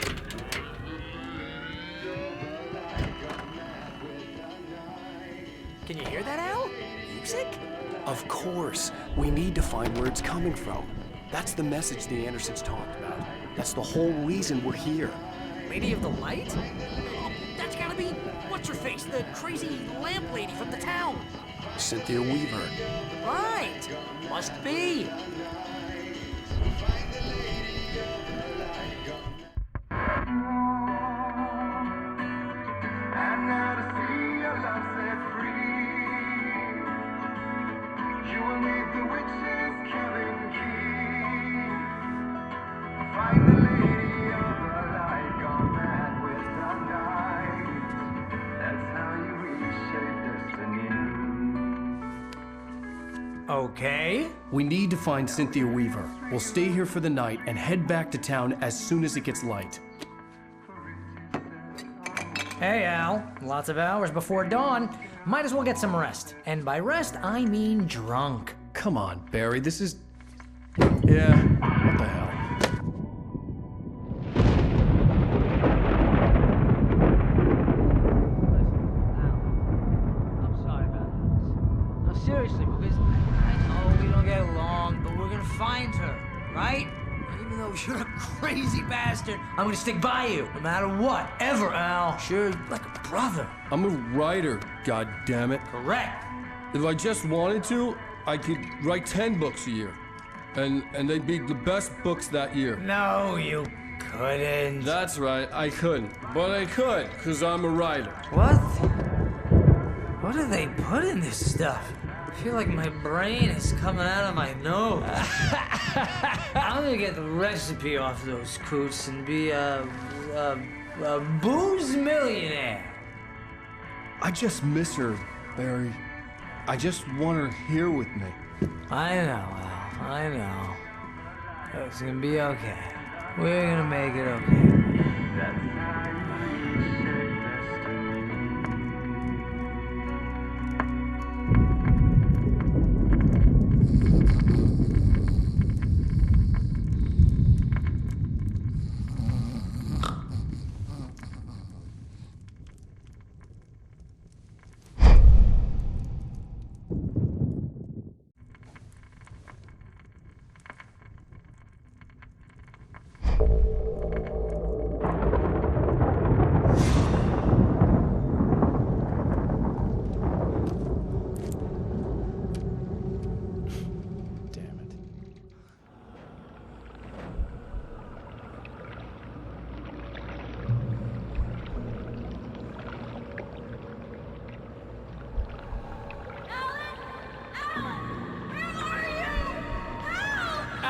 Can you hear that, Al? Music? Of course. We need to find where it's coming from. That's the message the Andersons talked about. That's the whole reason we're here. Lady of the Light? Oh, that's gotta be, what's-her-face, the crazy lamp lady from the town. Cynthia Weaver. Right. Must be. Okay. We need to find Cynthia Weaver. We'll stay here for the night and head back to town as soon as it gets light. Hey, Al. Lots of hours before dawn. Might as well get some rest. And by rest, I mean drunk. Come on, Barry, this is... Yeah, what the hell? I'm sorry about this. No, seriously, because I know we don't get along, but we're gonna find her, right? And even though you're a crazy bastard, I'm gonna stick by you, no matter what, ever, Al. Sure, like a brother. I'm a writer, goddammit. Correct. If I just wanted to, I could write 10 books a year. And they'd be the best books that year. No, you couldn't. That's right, I couldn't. But I could, because I'm a writer. What? What do they put in this stuff? I feel like my brain is coming out of my nose. I'm gonna get the recipe off those coots and be a booze millionaire. I just miss her, Barry. I just want her here with me. I know, Al. I know. It's gonna be okay. We're gonna make it okay.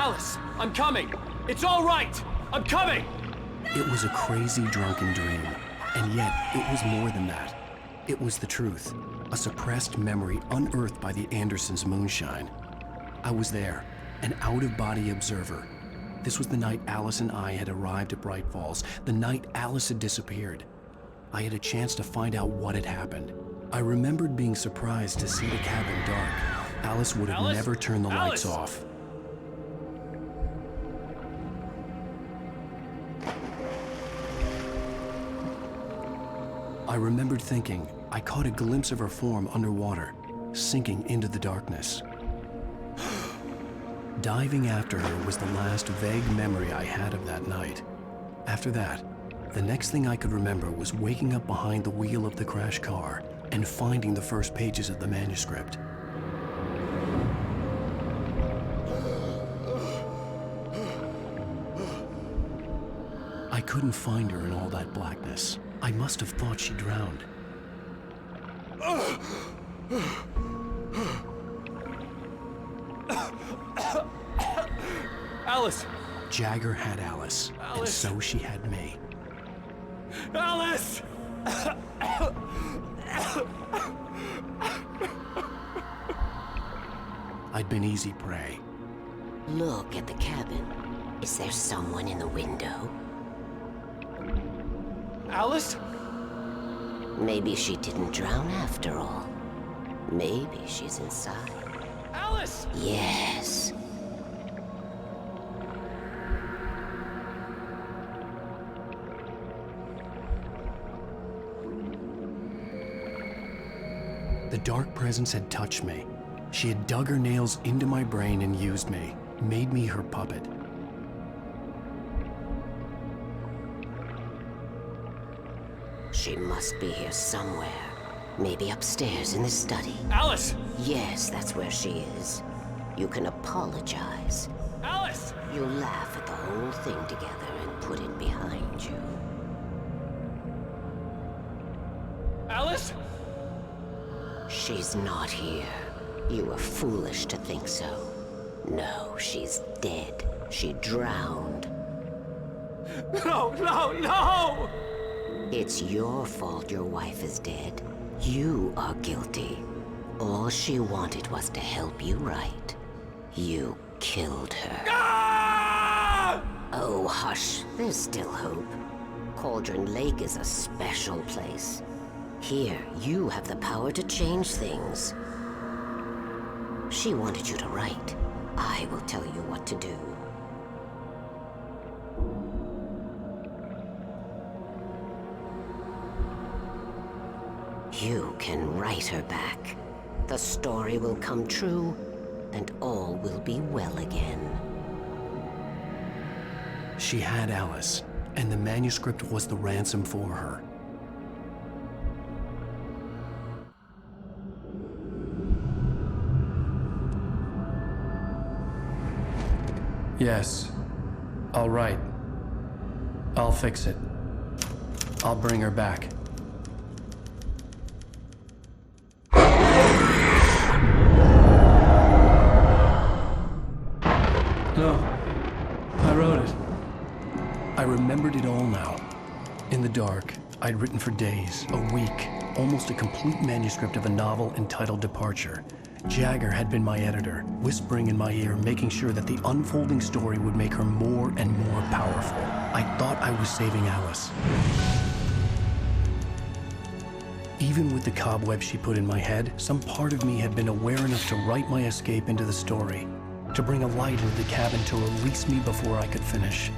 Alice, I'm coming! It's all right! I'm coming! It was a crazy, drunken dream, and yet it was more than that. It was the truth, a suppressed memory unearthed by the Andersons' moonshine. I was there, an out-of-body observer. This was the night Alice and I had arrived at Bright Falls, the night Alice had disappeared. I had a chance to find out what had happened. I remembered being surprised to see the cabin dark. Alice would have never turned the lights off. I remembered thinking I caught a glimpse of her form underwater, sinking into the darkness. Diving after her was the last vague memory I had of that night. After that, the next thing I could remember was waking up behind the wheel of the crashed car and finding the first pages of the manuscript. I couldn't find her in all that blackness. I must have thought she drowned. Alice! Jagger had Alice, and so she had me. Alice! I'd been easy prey. Look at the cabin. Is there someone in the window? Alice? Maybe she didn't drown after all. Maybe she's inside. Alice! Yes. The dark presence had touched me. She had dug her nails into my brain and used me, made me her puppet. She must be here somewhere. Maybe upstairs in the study. Alice! Yes, that's where she is. You can apologize. Alice! You'll laugh at the whole thing together and put it behind you. Alice? She's not here. You were foolish to think so. No, she's dead. She drowned. No, no, no! It's your fault your wife is dead. You are guilty. All she wanted was to help you right. You killed her. Ah! Oh, hush. There's still hope. Cauldron Lake is a special place. Here, you have the power to change things. She wanted you to write. I will tell you what to do. You can write her back. The story will come true, and all will be well again. She had Alice, and the manuscript was the ransom for her. Yes. All right. I'll fix it. I'll bring her back. No. I wrote it. I remembered it all now. In the dark, I'd written for days, a week, almost a complete manuscript of a novel entitled Departure. Jagger had been my editor, whispering in my ear, making sure that the unfolding story would make her more and more powerful. I thought I was saving Alice. Even with the cobweb she put in my head, some part of me had been aware enough to write my escape into the story, to bring a light into the cabin to release me before I could finish,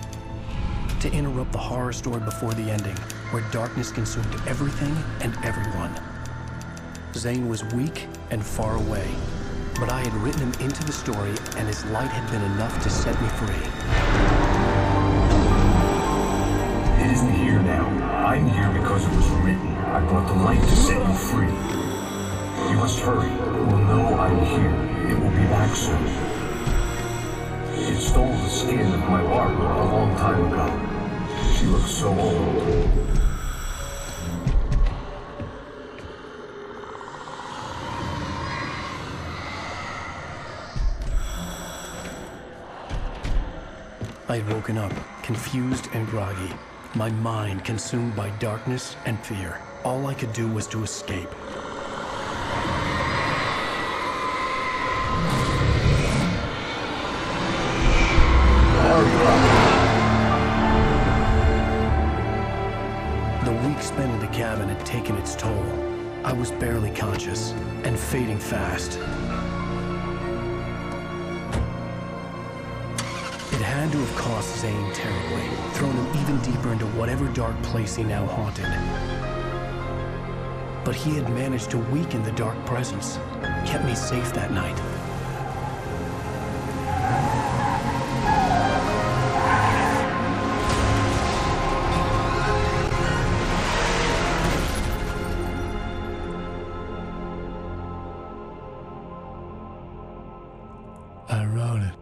to interrupt the horror story before the ending, where darkness consumed everything and everyone. Zane was weak and far away, but I had written him into the story, and his light had been enough to set me free. It isn't here now. I'm here because it was written. I brought the light to set you free. You must hurry. It will know I'm here. It will be back soon. It stole the skin of my Barbara a long time ago. She looks so old. I had woken up, confused and groggy, my mind consumed by darkness and fear. All I could do was to escape. The week spent in the cabin had taken its toll. I was barely conscious and fading fast. It had to have cost Zane terribly, thrown him even deeper into whatever dark place he now haunted. But he had managed to weaken the dark presence, kept me safe that night. I wrote it.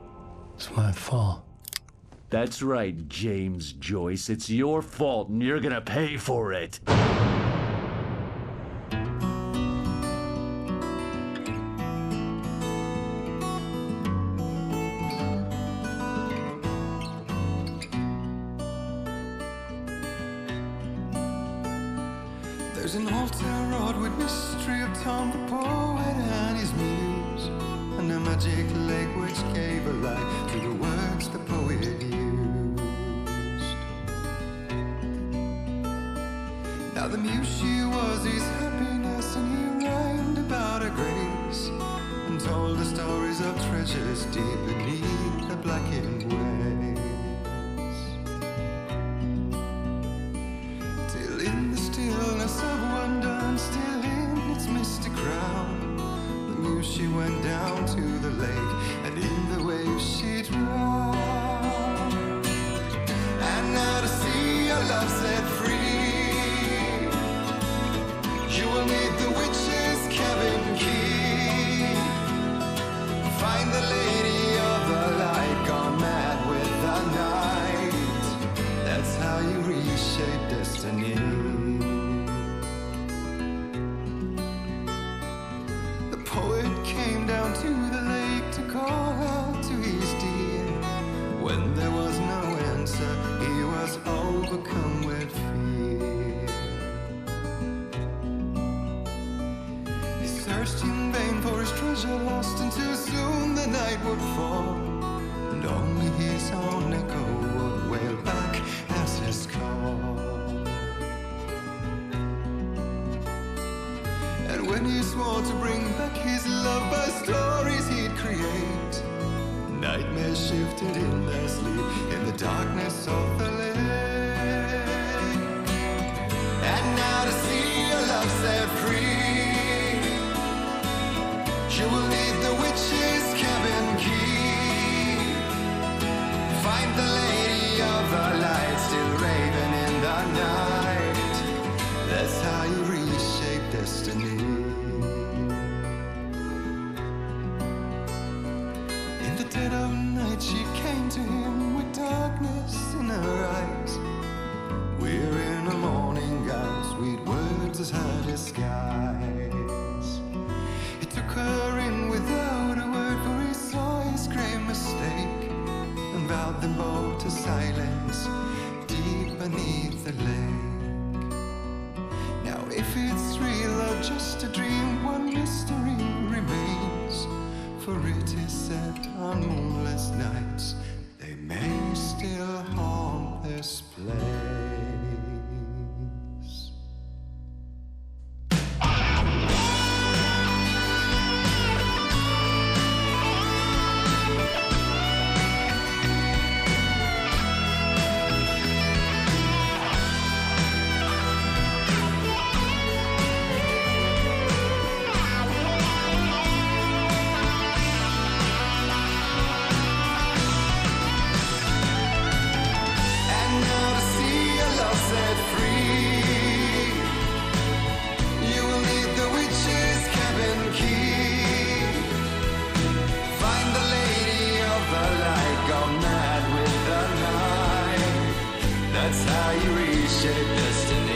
It's my fault. That's right, James Joyce. It's your fault, and you're gonna pay for it. There's an old town road with mystery of Tom the poet and his muse, and a magic lake which gave a life to the words the poet used. Now the muse she was his happiness, and he rhymed about her grace, and told the stories of treasures deep beneath the blackened waves. Till in the stillness of wonder, still in its misty crown, the muse she went down to the lake, and in the waves she drowned. And now to see your love set free, you will need the witch's cabin key. Find the lady of the light, gone mad with the night. That's how you reshape destiny. The poet came down to the lake to call out to his dear. When there was no answer, he was overcome with fear. He searched in vain for his treasure lost, and too soon the night would fall, and only his own echo would wail back as his call. And when he swore to bring back his love by stories he'd create, nightmares shifted in their sleep in the darkness of the lake. And now to see your love set free, you will need the witch's cabin key. Find the lady of the light, still raving in the night. That's how you reshape destiny. In the dead of night she came to him with darkness in her eyes. We're in a morning gown, sweet words as her disguise. He took her in without a word, for he saw his grave mistake, and vowed them both to silence deep beneath the lake. Now if it's real or just a dream, one mystery remains, for it is said on moonless nights they may still haunt this place. That's how you reshape destiny.